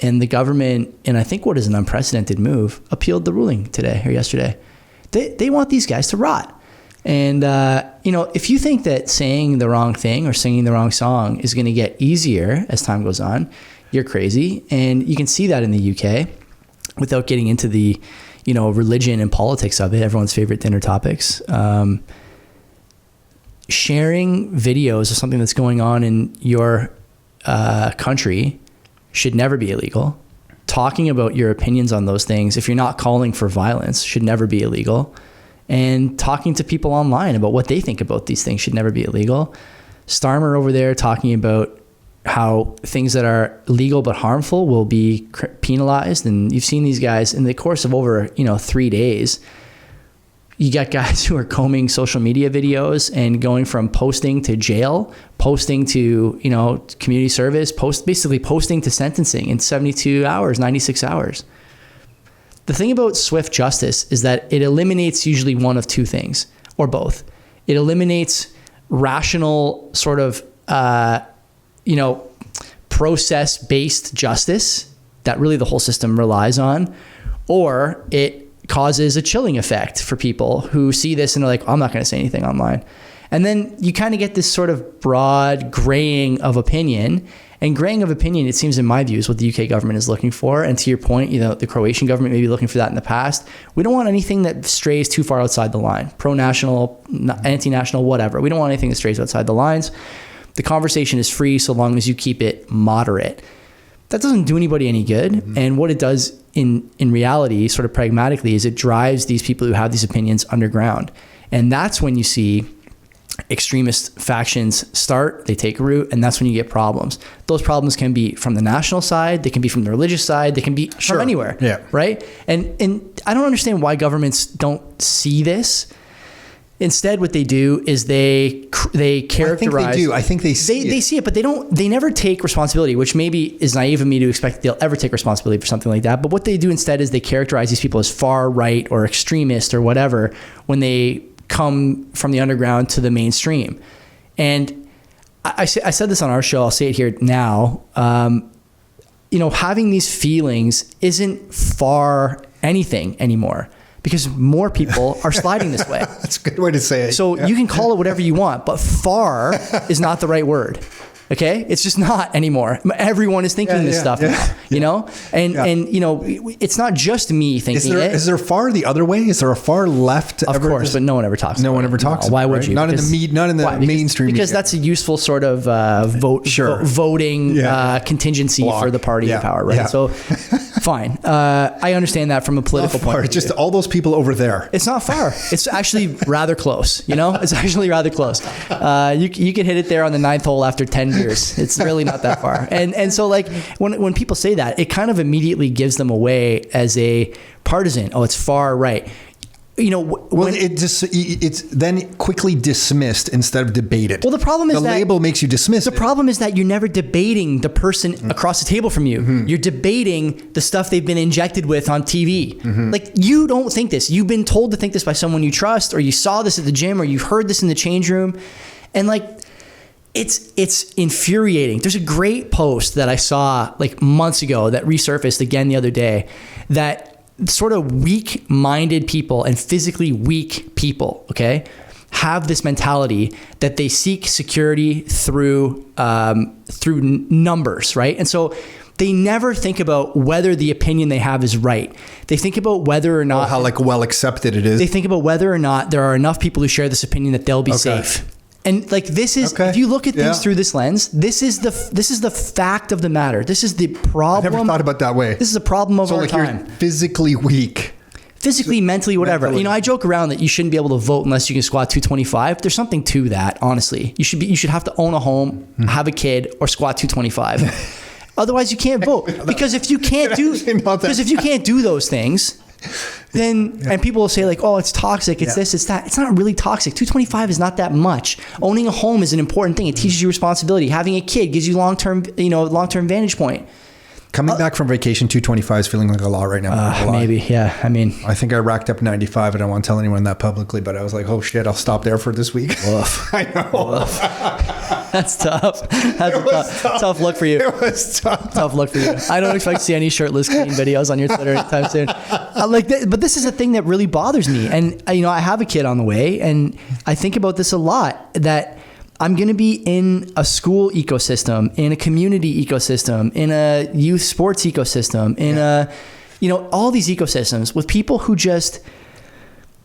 S1: And the government, and I think what is an unprecedented move, appealed the ruling today or yesterday. They want these guys to rot. And, if you think that saying the wrong thing or singing the wrong song is going to get easier as time goes on, you're crazy. And you can see that in the UK without getting into the, religion and politics of it, everyone's favorite dinner topics. Sharing videos of something that's going on in your country should never be illegal. talking about your opinions on those things, if you're not calling for violence, should never be illegal. And talking to people online about what they think about these things should never be illegal. Starmer over there talking about how things that are legal but harmful will be penalized. And you've seen these guys in the course of over, 3 days. You got guys who are combing social media videos and going from posting to jail, posting to, community service, basically posting to sentencing in 72 hours, 96 hours. The thing about swift justice is that it eliminates usually one of two things, or both. It eliminates rational sort of, process-based justice that really the whole system relies on, or it causes a chilling effect for people who see this and are like, I'm not going to say anything online. And then you kind of get this sort of broad graying of opinion. And graying of opinion, it seems in my view, is what the UK government is looking for. And to your point, the Croatian government may be looking for that in the past. We don't want anything that strays too far outside the line. Pro-national, anti-national, whatever. We don't want anything that strays outside the lines. The conversation is free so long as you keep it moderate. That doesn't do anybody any good. Mm-hmm. And what it does in reality, sort of pragmatically, is it drives these people who have these opinions underground. And that's when you see extremist factions start, they take root, and that's when you get problems. Those problems can be from the national side, they can be from the religious side, they can be from anywhere. Yeah. Right? And I don't understand why governments don't see this. Instead, what they do is they characterize.
S2: I think they see it.
S1: They see it, but they never take responsibility, which maybe is naive of me to expect they'll ever take responsibility for something like that. But what they do instead is they characterize these people as far right or extremist or whatever when they come from the underground to the mainstream. And I said this on our show, I'll say it here now. Having these feelings isn't far anything anymore, because more people are sliding this way.
S2: That's a good way to say it.
S1: So you can call it whatever you want, but far is not the right word. Okay? It's just not anymore. Everyone is thinking this stuff now, And it's not just me thinking it.
S2: Is there far the other way? Is there a far left?
S1: Of course, but no one ever talks about it.
S2: No one ever talks about it.
S1: Why would you?
S2: Not in the mainstream media.
S1: Because that's a useful sort of voting contingency for the party in power, right? Yeah. So fine. I understand that from a political point of view.
S2: Just all those people over there.
S1: It's not far. It's actually rather close, It's actually rather close. You can hit it there on the 9th hole after 10 years. It's really not that far. And so like when people say that, it kind of immediately gives them away as a partisan. Oh, it's far right.
S2: It's then quickly dismissed instead of debated.
S1: Well, the problem is
S2: the label makes you dismiss.
S1: The problem is that you're never debating the person across the table from you. Mm-hmm. You're debating the stuff they've been injected with on TV. Mm-hmm. Like, you don't think this. You've been told to think this by someone you trust, or you saw this at the gym, or you've heard this in the change room, and like, it's infuriating. There's a great post that I saw like months ago that resurfaced again the other day, that sort of weak-minded people and physically weak people, okay, have this mentality that they seek security through numbers, right? And so they never think about whether the opinion they have is right. They think about whether or not...
S2: how well accepted it is.
S1: They think about whether or not there are enough people who share this opinion that they'll be safe. And like, this is, if you look at things through this lens, this is the fact of the matter. This is the problem.
S2: I never thought about it that way.
S1: This is a problem of our time.
S2: You're physically weak.
S1: Physically, mentally, whatever. I joke around that you shouldn't be able to vote unless you can squat 225. There's something to that, honestly. You should have to own a home, have a kid, or squat 225. Otherwise, you can't vote. Because if you can't do those things, then, and people will say like, oh, it's toxic, it's this, it's that. It's not really toxic. 225 is not that much. Owning a home is an important thing. It teaches you responsibility. Having a kid gives you long-term vantage point.
S2: Coming back from vacation, 225 is feeling like a lot right now.
S1: Maybe, yeah. I mean,
S2: I think I racked up 95. I don't want to tell anyone that publicly, but I was like, oh shit, I'll stop there for this week.
S1: Woof.
S2: I know.
S1: Woof. That's tough. That's a tough look for you.
S2: It was tough.
S1: Tough look for you. I don't expect to see any shirtless clean videos on your Twitter anytime soon. But this is a thing that really bothers me. And I have a kid on the way, and I think about this a lot, that I'm going to be in a school ecosystem, in a community ecosystem, in a youth sports ecosystem, in all these ecosystems with people who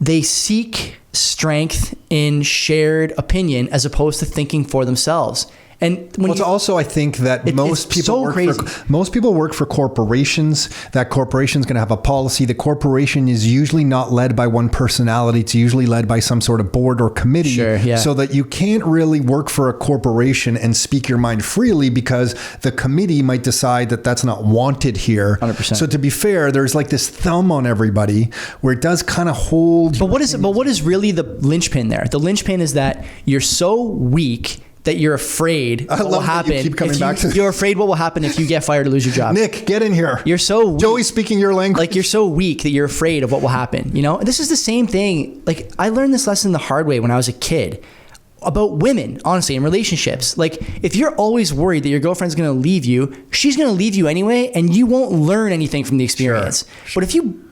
S1: they seek strength in shared opinion as opposed to thinking for themselves. And when
S2: It's also, I think that most people work for corporations. That corporation's going to have a policy. The corporation is usually not led by one personality. It's usually led by some sort of board or committee.
S1: Sure, yeah.
S2: So that you can't really work for a corporation and speak your mind freely because the committee might decide that that's not wanted here.
S1: 100%.
S2: So to be fair, there's like this thumb on everybody where it does kind of hold.
S1: But what is really the linchpin there? The linchpin is that you're so weak that you're afraid what will happen.
S2: You keep coming back to
S1: you're afraid what will happen if you get fired or lose your job.
S2: Nick, get in here.
S1: You're so weak.
S2: Joey's speaking your language.
S1: Like, you're so weak that you're afraid of what will happen. You know, this is the same thing. Like, I learned this lesson the hard way when I was a kid about women, honestly, in relationships. Like, if you're always worried that your girlfriend's going to leave you, she's going to leave you anyway, and you won't learn anything from the experience. Sure. But if you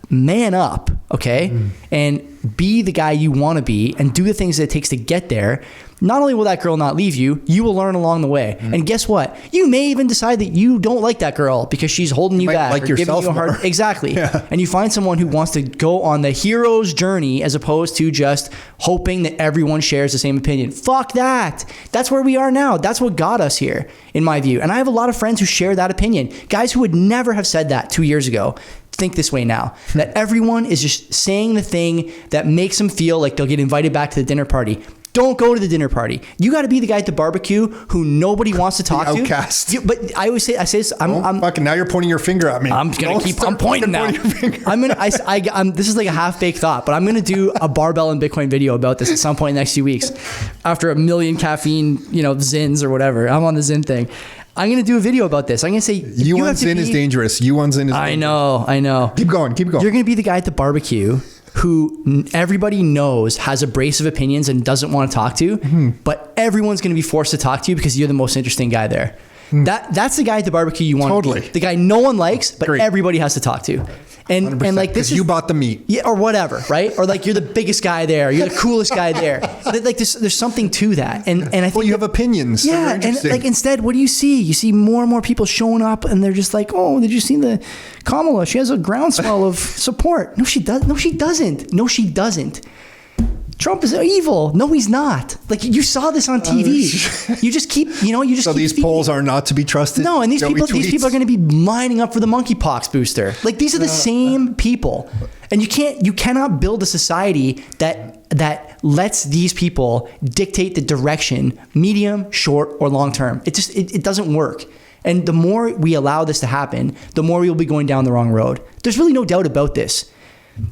S1: man up, okay, and be the guy you want to be and do the things that it takes to get there, not only will that girl not leave you, you will learn along the way. And guess what? You may even decide that you don't like that girl because she's holding you back,
S2: like
S1: or giving you a hard
S2: more.
S1: Exactly.
S2: Yeah.
S1: And you find someone who wants to go on the hero's journey as opposed to just hoping that everyone shares the same opinion. Fuck that. That's where we are now. That's what got us here, in my view. And I have a lot of friends who share that opinion. Guys who would never have said that 2 years ago think this way now. That everyone is just saying the thing that makes them feel like they'll get invited back to the dinner party. Don't go to the dinner party. You got to be the guy at the barbecue who nobody wants to talk to.
S2: Outcast.
S1: But I say this. I'm
S2: fucking, now you're pointing your finger at me.
S1: I'm gonna keep. I'm pointing now. This is like a half-baked thought, but I'm gonna do a barbell and Bitcoin video about this at some point in the next few weeks. After a million caffeine, Zins or whatever. I'm on the Zin thing. I'm going to do a video about this. I'm going to say...
S2: You Zin is dangerous. You Zin is dangerous.
S1: I know.
S2: Keep going.
S1: You're going to be the guy at the barbecue who everybody knows has abrasive opinions and doesn't want to talk to, but everyone's going to be forced to talk to you because you're the most interesting guy there. That's the guy at the barbecue you want to be. The guy no one likes, but everybody has to talk to. And like, this is,
S2: you bought the meat.
S1: Yeah, or whatever, right? Or like, you're the biggest guy there. You're the coolest guy there. Like, there's something to that. And I think...
S2: Well, you have opinions.
S1: Yeah, and like, instead, what do you see? You see more and more people showing up, and they're just like, oh, did you see the Kamala? She has a groundswell of support. No, she doesn't. No, she doesn't. Trump is evil. No, he's not. Like, you saw this on TV. You just keep,
S2: So these polls are not to be trusted?
S1: No, and these people are going to be lining up for the monkeypox booster. Like, these are the same people. And you cannot build a society that lets these people dictate the direction, medium, short, or long term. It doesn't work. And the more we allow this to happen, the more we will be going down the wrong road. There's really no doubt about this.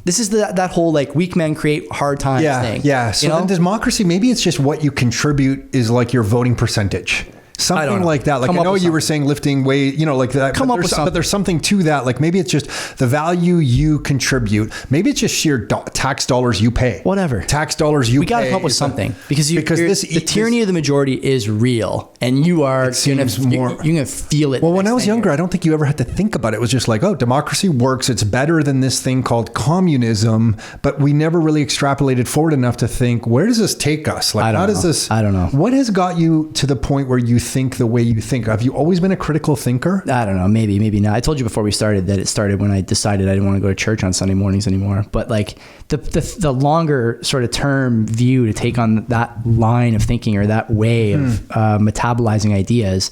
S1: This is that whole like weak men create hard times thing.
S2: Yeah. So then democracy, maybe it's just what you contribute is like your voting percentage. Something like that. Like, I know you were saying lifting weight, like that. But there's something to that. Like, maybe it's just the value you contribute. Maybe it's just sheer tax dollars you pay.
S1: Whatever.
S2: Tax dollars you pay.
S1: We got to come up with something because the tyranny of the majority is real, and you are going to feel it.
S2: Well, when I was younger, I don't think you ever had to think about it. It was just like, oh, democracy works. It's better than this thing called communism. But we never really extrapolated forward enough to think, where does this take us? Like, how does this?
S1: I don't know.
S2: What has got you to the point where you think the way you think? Have you always been a critical thinker?
S1: I don't know. Maybe not. I told you before we started that it started when I decided I didn't want to go to church on Sunday mornings anymore. But like the longer sort of term view to take on that line of thinking or that way of metabolizing ideas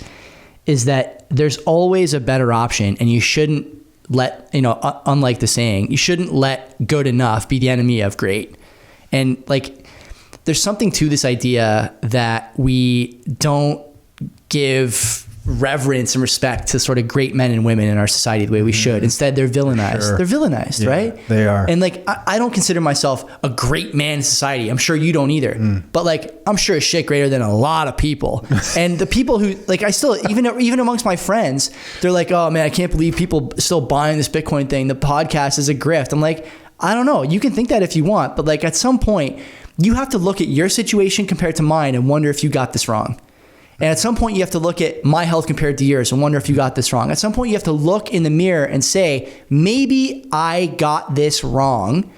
S1: is that there's always a better option, and you shouldn't let, unlike the saying, you shouldn't let good enough be the enemy of great. And like, there's something to this idea that we don't give reverence and respect to sort of great men and women in our society the way we should. Instead, they're villainized.
S2: Sure.
S1: They're villainized, right?
S2: They are.
S1: And like, I don't consider myself a great man in society. I'm sure you don't either. But like, I'm sure as shit greater than a lot of people. And the people who, like, I still, even amongst my friends, they're like, oh man, I can't believe people still buying this Bitcoin thing. The podcast is a grift. I'm like, I don't know. You can think that if you want, but like, at some point, you have to look at your situation compared to mine and wonder if you got this wrong. And at some point, you have to look at my health compared to yours and wonder if you got this wrong. At some point, you have to look in the mirror and say, maybe I got this wrong.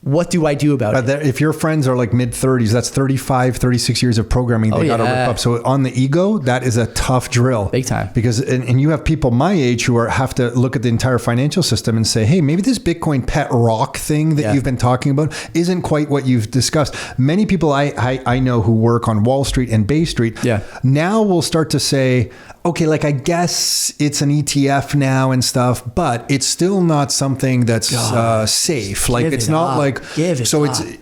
S1: What do I do about it?
S2: If your friends are like mid 30s, that's 35, 36 years of programming they got to rip up. So on the ego, that is a tough drill.
S1: Big time.
S2: Because, and you have people my age who have to look at the entire financial system and say, hey, maybe this Bitcoin pet rock thing that you've been talking about isn't quite what you've discussed. Many people I know who work on Wall Street and Bay Street now will start to say, okay, like I guess it's an ETF now and stuff, but it's still not something that's safe. Like it's not like,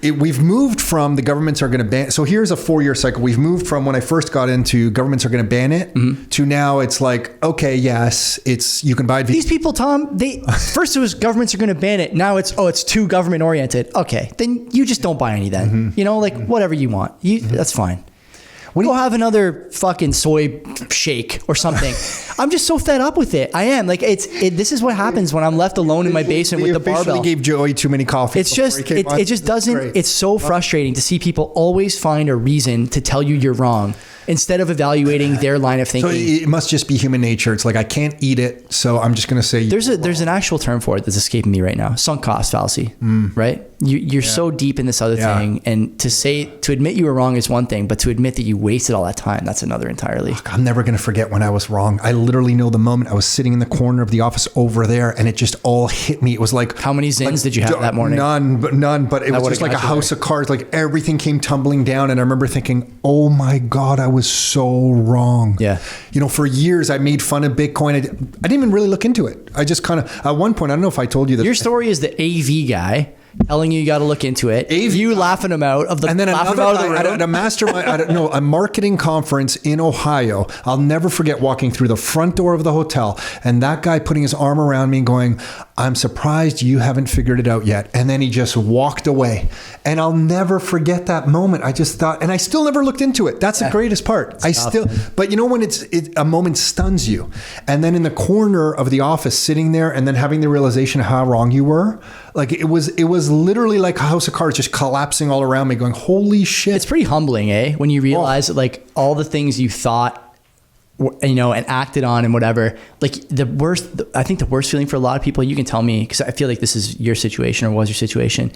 S2: we've moved from the governments are going to ban. So here's a 4-year cycle. We've moved from when I first got into governments are going to ban it to now it's like, okay, yes, you can buy it.
S1: These people, Tom, first it was governments are going to ban it. Now it's too government oriented. Okay. Then you just don't buy any then, whatever you want. That's fine. Go have another fucking soy shake or something. I'm just so fed up with it. I am like, this is what happens when I'm left alone in my basement with the barbell.
S2: We gave Joey too many coffee.
S1: It's just, it just doesn't, it's so frustrating to see people always find a reason to tell you you're wrong instead of evaluating their line of thinking.
S2: So it must just be human nature. It's like, I can't eat it, so I'm just going to say.
S1: There's an actual term for it that's escaping me right now. Sunk cost fallacy, right? You're so deep in this other thing. And to admit you were wrong is one thing, but to admit that you wasted all that time, that's another entirely.
S2: Look, I'm never going to forget when I was wrong. I literally know the moment I was sitting in the corner of the office over there and it just all hit me. It was like,
S1: how many zins did you have that morning?
S2: None, but it was just like a house of cards. Like everything came tumbling down. And I remember thinking, oh my God, I was so wrong.
S1: Yeah.
S2: For years I made fun of Bitcoin. I didn't even really look into it. I just kind of, at one point, I don't know if I told you this.
S1: Your story is the AV guy telling you got to look into it. You laughing him out of the,
S2: and then another at a mastermind, a marketing conference in Ohio. I'll never forget walking through the front door of the hotel and that guy putting his arm around me and going, I'm surprised you haven't figured it out yet. And then he just walked away. And I'll never forget that moment. I just thought, and I still never looked into it. That's the greatest part. But when a moment stuns you, and then in the corner of the office sitting there and then having the realization of how wrong you were, like it was literally like a house of cards just collapsing all around me going, holy shit.
S1: It's pretty humbling, when you realize that like all the things you thought, and acted on and whatever, like I think the worst feeling for a lot of people, you can tell me, because I feel like this is your situation or was your situation.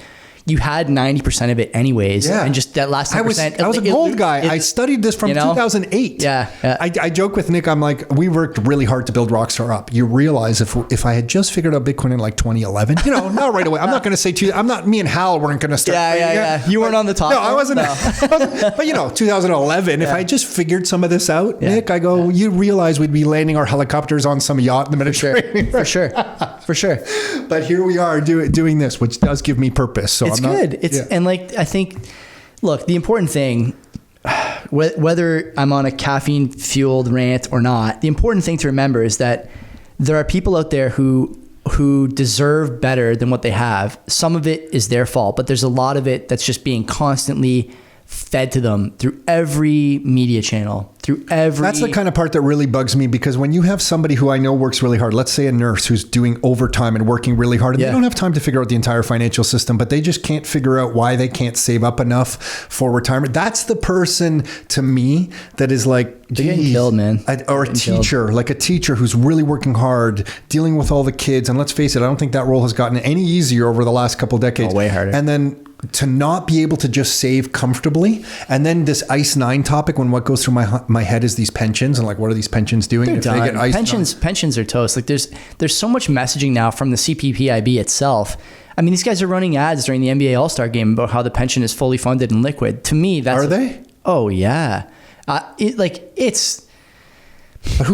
S1: You had 90% of it anyways. Yeah. And just that last 10%.
S2: I was a gold guy. I studied this from 2008.
S1: Yeah.
S2: I joke with Nick. I'm like, we worked really hard to build Rockstar up. You realize if I had just figured out Bitcoin in like 2011, not right away. I'm not going to say me and Hal weren't going to start.
S1: Yeah. You weren't on the top.
S2: No, I wasn't. But 2011, if I just figured some of this out, Nick, I go, you realize we'd be landing our helicopters on some yacht in the Mediterranean.
S1: For sure.
S2: But here we are doing this, which does give me purpose. So
S1: it's good. And like, I think, look, the important thing, whether I'm on a caffeine fueled rant or not, the important thing to remember is that there are people out there who deserve better than what they have. Some of it is their fault, but there's a lot of it that's just being constantly fed to them through every media channel, That's the kind of part that really bugs me, because when you have somebody who I know works really hard, let's say a nurse who's doing overtime and working really hard, and they don't have time to figure out the entire financial system, but they just can't figure out why they can't save up enough for retirement. That's the person to me that is like, they're getting killed, man.
S2: Or a teacher, like a teacher who's really working hard, dealing with all the kids. And let's face it, I don't think that role has gotten any easier over the last couple of decades.
S1: Way harder.
S2: And then to not be able to just save comfortably. And then this ICE 9 topic, when what goes through my head is these pensions and like, what are these pensions doing?
S1: They're done. Pensions are toast. Like there's so much messaging now from the CPPIB itself. I mean, these guys are running ads during the NBA All-Star game about how the pension is fully funded and liquid. To me, that's...
S2: Are they?
S1: Oh, yeah. But
S2: who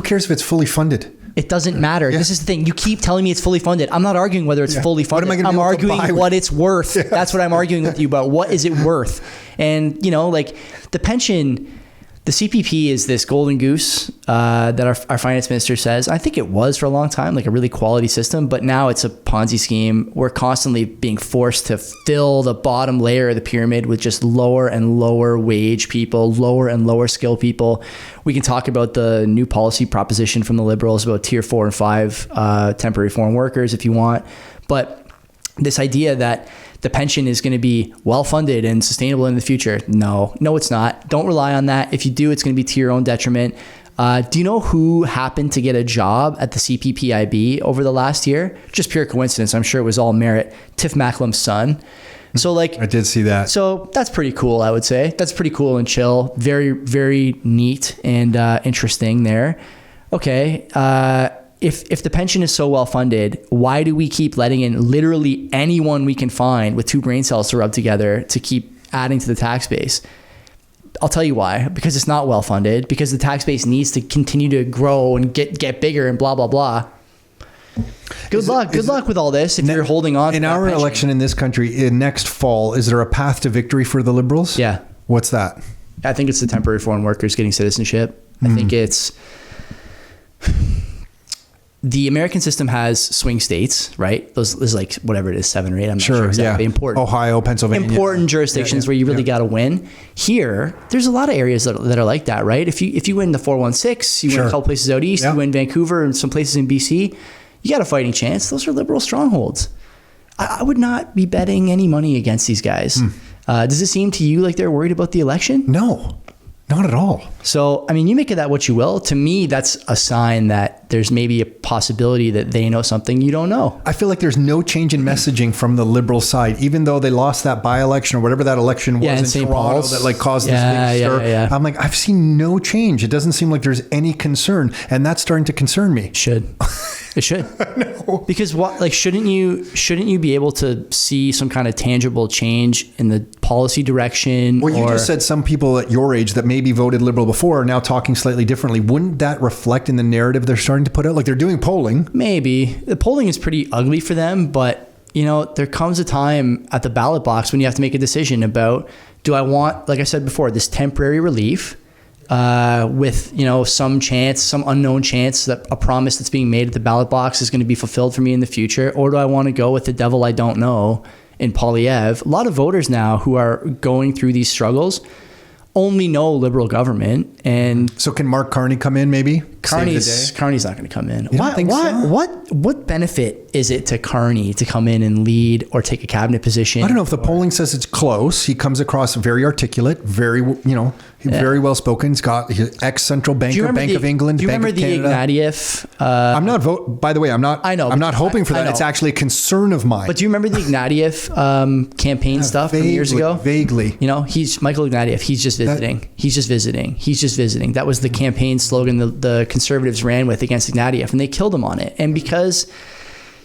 S2: cares if it's fully funded?
S1: It doesn't matter. Yeah. This is the thing. You keep telling me it's fully funded. I'm not arguing whether it's fully funded. I'm arguing what it's worth. Yeah. That's what I'm arguing with you about. What is it worth? And, like the pension, the CPP is this golden goose that our finance minister says. I think it was for a long time, like a really quality system, but now it's a Ponzi scheme. We're constantly being forced to fill the bottom layer of the pyramid with just lower and lower wage people, lower and lower skill people. We can talk about the new policy proposition from the Liberals about tier 4 and 5 temporary foreign workers if you want. But this idea that the pension is going to be well-funded and sustainable in the future. No, it's not. Don't rely on that. If you do, it's going to be to your own detriment. Do you know who happened to get a job at the CPPIB over the last year? Just pure coincidence. I'm sure it was all merit. Tiff Macklem's son. So like,
S2: I did see that.
S1: So that's pretty cool, I would say. That's pretty cool and chill. Very, very neat and interesting there. Okay. If the pension is so well funded, why do we keep letting in literally anyone we can find with 2 brain cells to rub together to keep adding to the tax base? I'll tell you why. Because it's not well funded. Because the tax base needs to continue to grow and get bigger and blah, blah, blah. Good luck with all this if you're holding on to
S2: in
S1: that
S2: our
S1: pension.
S2: election in this country next fall. Is there a path to victory for the Liberals?
S1: Yeah.
S2: What's that?
S1: I think it's the temporary foreign workers getting citizenship. I think it's the American system has swing states, right? Those is like whatever it is, 7 or 8. I'm not sure exactly.
S2: Yeah.
S1: Important.
S2: Ohio, Pennsylvania.
S1: Important jurisdictions where you really got to win. Here, there's a lot of areas that are like that, right? If you win the 416, you win a couple places out east, you win Vancouver and some places in BC, you got a fighting chance. Those are liberal strongholds. I would not be betting any money against these guys. Does it seem to you like they're worried about the election?
S2: No, not at all.
S1: So, I mean, you make of that what you will. To me, that's a sign that there's maybe a possibility that they know something you don't know.
S2: I feel like there's no change in messaging from the Liberal side, even though they lost that by-election or whatever that election was in
S1: St.
S2: Toronto
S1: Paul's.
S2: that like caused this big stir.
S1: Yeah.
S2: I'm like, I've seen no change. It doesn't seem like there's any concern, and that's starting to concern me.
S1: It should. No. Because what, like, shouldn't you be able to see some kind of tangible change in the policy direction?
S2: Well, you just said some people at your age that maybe voted Liberal before are now talking slightly differently. Wouldn't that reflect in the narrative they're starting to put out? Like, they're doing polling.
S1: Maybe. The polling is pretty ugly for them, but you know, there comes a time at the ballot box when you have to make a decision about, do I want, like I said before, this temporary relief with, you know, some unknown chance that a promise that's being made at the ballot box is going to be fulfilled for me in the future? Or do I want to go with the devil I don't know in Polyev? A lot of voters now who are going through these struggles only know Liberal government. And
S2: so can Mark Carney come in maybe?
S1: Carney's not going to come in.
S2: You don't think so?
S1: What benefit is it to Carney to come in and lead or take a cabinet position?
S2: I don't know if the polling says it's close. He comes across very articulate, very well spoken. He's got ex-central banker, Bank of England, Bank of Canada.
S1: Do you remember the Ignatieff?
S2: By the way, I'm not hoping for that. It's actually a concern of mine.
S1: But do you remember the Ignatieff campaign stuff from years ago?
S2: Vaguely.
S1: You know, he's Michael Ignatieff. He's just visiting. He's just visiting. That was the campaign slogan the Conservatives ran with against Ignatieff, and they killed him on it. And because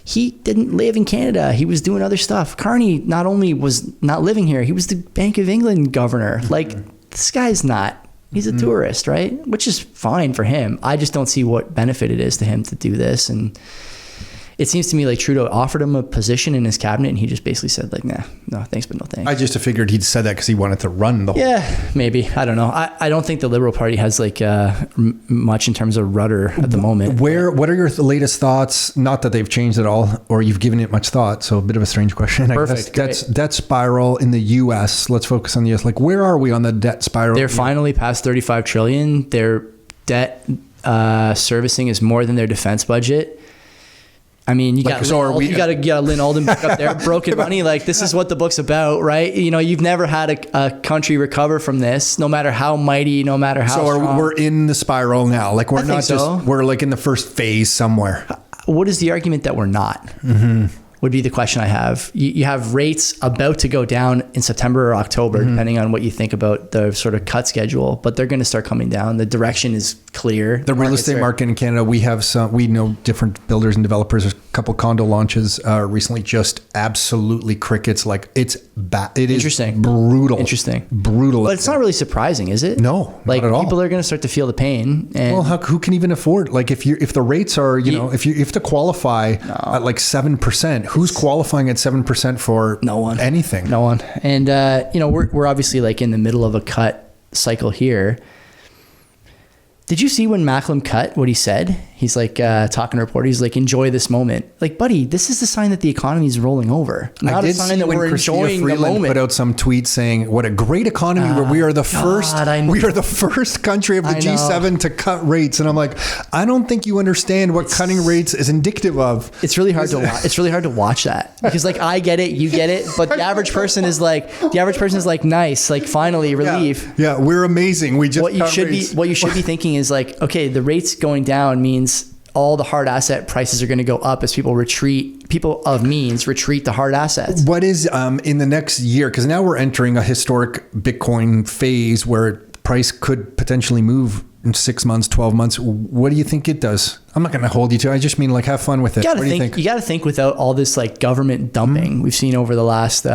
S1: he didn't live in Canada, he was doing other stuff. Carney not only was not living here, he was the Bank of England governor. Like, this guy's not. He's a tourist, right? Which is fine for him. I just don't see what benefit it is to him to do this. And it seems to me like Trudeau offered him a position in his cabinet, and he just basically said, like, nah, no thanks, but no thanks.
S2: I just figured he'd said that because he wanted to run the whole.
S1: Yeah, maybe. I don't know. I don't think the Liberal Party has like much in terms of rudder at the moment.
S2: What are your latest thoughts? Not that they've changed at all, or you've given it much thought. So a bit of a strange question.
S1: Perfect.
S2: Debt spiral in the U.S. Let's focus on the U.S. Like, where are we on the debt spiral?
S1: They're finally past $35 trillion. Their debt servicing is more than their defense budget. I mean, you got Lynn Oldenburg up there, broken money. Like, this is what the book's about, right? You know, you've never had a country recover from this, no matter how mighty, no matter how strong.
S2: We're in the spiral now. Like, we're like in the first phase somewhere.
S1: What is the argument that we're not? Mm-hmm. Would be the question I have. You have rates about to go down in September or October, depending on what you think about the sort of cut schedule, but they're going to start coming down. The direction is clear.
S2: The real estate market in Canada, we know different builders and developers. There's a couple condo launches recently, just absolutely crickets. Like, it's bad. It
S1: Interesting.
S2: is brutal.
S1: Interesting.
S2: Brutal.
S1: But it's not really surprising, is it?
S2: No,
S1: like,
S2: not at all.
S1: People are going to start to feel the pain. And
S2: who can even afford? Like, if the rates are, if you have to qualify at like 7%, who's qualifying at 7% for
S1: no one?
S2: Anything?
S1: No one. And we're obviously like in the middle of a cut cycle here. Did you see when Macklem cut what he said? He's like talking to reporters. He's like, enjoy this moment. Like, buddy, this is the sign that the economy is rolling over. Not a sign that we're enjoying the moment.
S2: Put out some tweet saying, what a great economy where we are the first. We are the first country of the G7 to cut rates. And I'm like, I don't think you understand what cutting rates is indicative of.
S1: It's really hard to watch. It's really hard to watch that because, like, I get it, you get it, but the average person is like, nice, like, finally relief.
S2: Yeah, we're amazing. We just
S1: what you should be thinking is like, okay, the rates going down means all the hard asset prices are going to go up as people of means retreat to hard assets.
S2: What is in the next year? Because now we're entering a historic Bitcoin phase where price could potentially move in 6 months, 12 months. What do you think it does? I'm not going to hold you to it. I just mean like have fun with it. What do you think?
S1: You got to think without all this like government dumping we've seen over the last,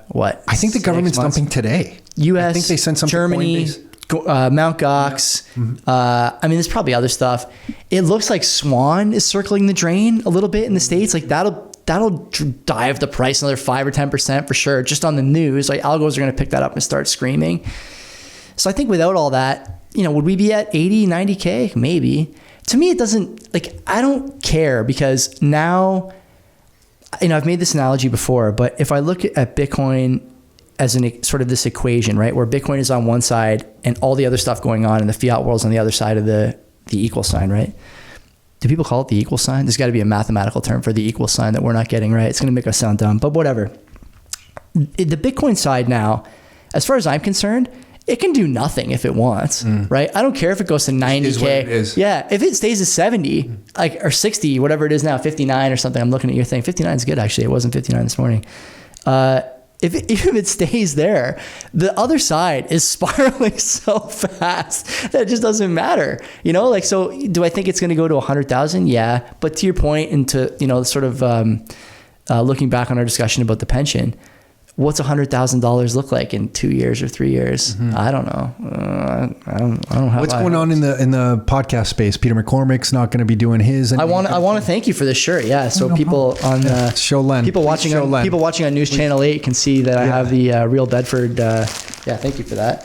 S1: what?
S2: I think the government's dumping today.
S1: US,
S2: I think they sent something
S1: Germany, Mount Gox. I mean, there's probably other stuff. It looks like Swan is circling the drain a little bit in the States. Like that'll dive the price another 5 or 10% for sure. Just on the news, like algos are going to pick that up and start screaming. So I think without all that, would we be at 80, 90K? Maybe. To me, it doesn't, like, I don't care because now, I've made this analogy before, but if I look at Bitcoin as sort of this equation, right, where Bitcoin is on one side and all the other stuff going on in the fiat world's on the other side of the equal sign, right? Do people call it the equal sign? There's got to be a mathematical term for the equal sign that we're not getting, right? It's going to make us sound dumb, but whatever. The Bitcoin side now, as far as I'm concerned, it can do nothing if it wants, right? I don't care if it goes to 90K.
S2: It is.
S1: Yeah, if it stays at 70, or 60, whatever it is now, 59 or something. I'm looking at your thing. 59 is good, actually. It wasn't 59 this morning. If it stays there, the other side is spiraling so fast that it just doesn't matter. So do I think it's going to go to 100,000? Yeah. But to your point and to, sort of looking back on our discussion about the pension, what's $100,000 look like in 2 years or 3 years? I don't know. I don't have.
S2: What's going on in the podcast space? Peter McCormick's not going to be doing his.
S1: I want to thank you for this shirt. Yeah. So people on
S2: show Len.
S1: People watching on News Channel 8 can see that I have the Real Bedford. Thank you for that.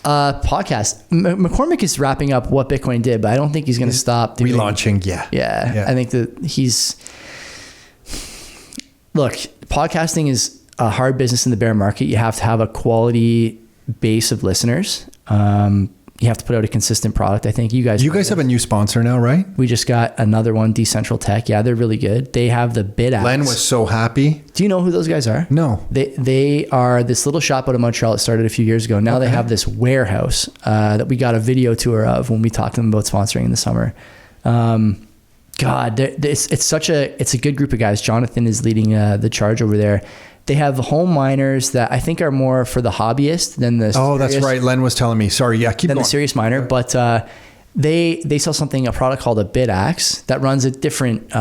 S1: Podcast. McCormick is wrapping up what Bitcoin did, but I don't think he's going to stop doing
S2: relaunching. Yeah.
S1: I think that look, podcasting is a hard business in the bear market. You have to have a quality base of listeners. You have to put out a consistent product. I think you guys
S2: have a new sponsor now, right?
S1: We just got another one, Decentral Tech. Yeah, they're really good. They have the BitAx.
S2: Len was so happy.
S1: Do you know who those guys are?
S2: No.
S1: They are this little shop out of Montreal that started a few years ago. Now they have this warehouse that we got a video tour of when we talked to them about sponsoring in the summer. God, it's a good group of guys. Jonathan is leading the charge over there. They have home miners that I think are more for the hobbyist than the
S2: serious, that's right. Len was telling me. Sorry, yeah, keep going.
S1: The serious miner, but they sell a product called a BitAx that runs at different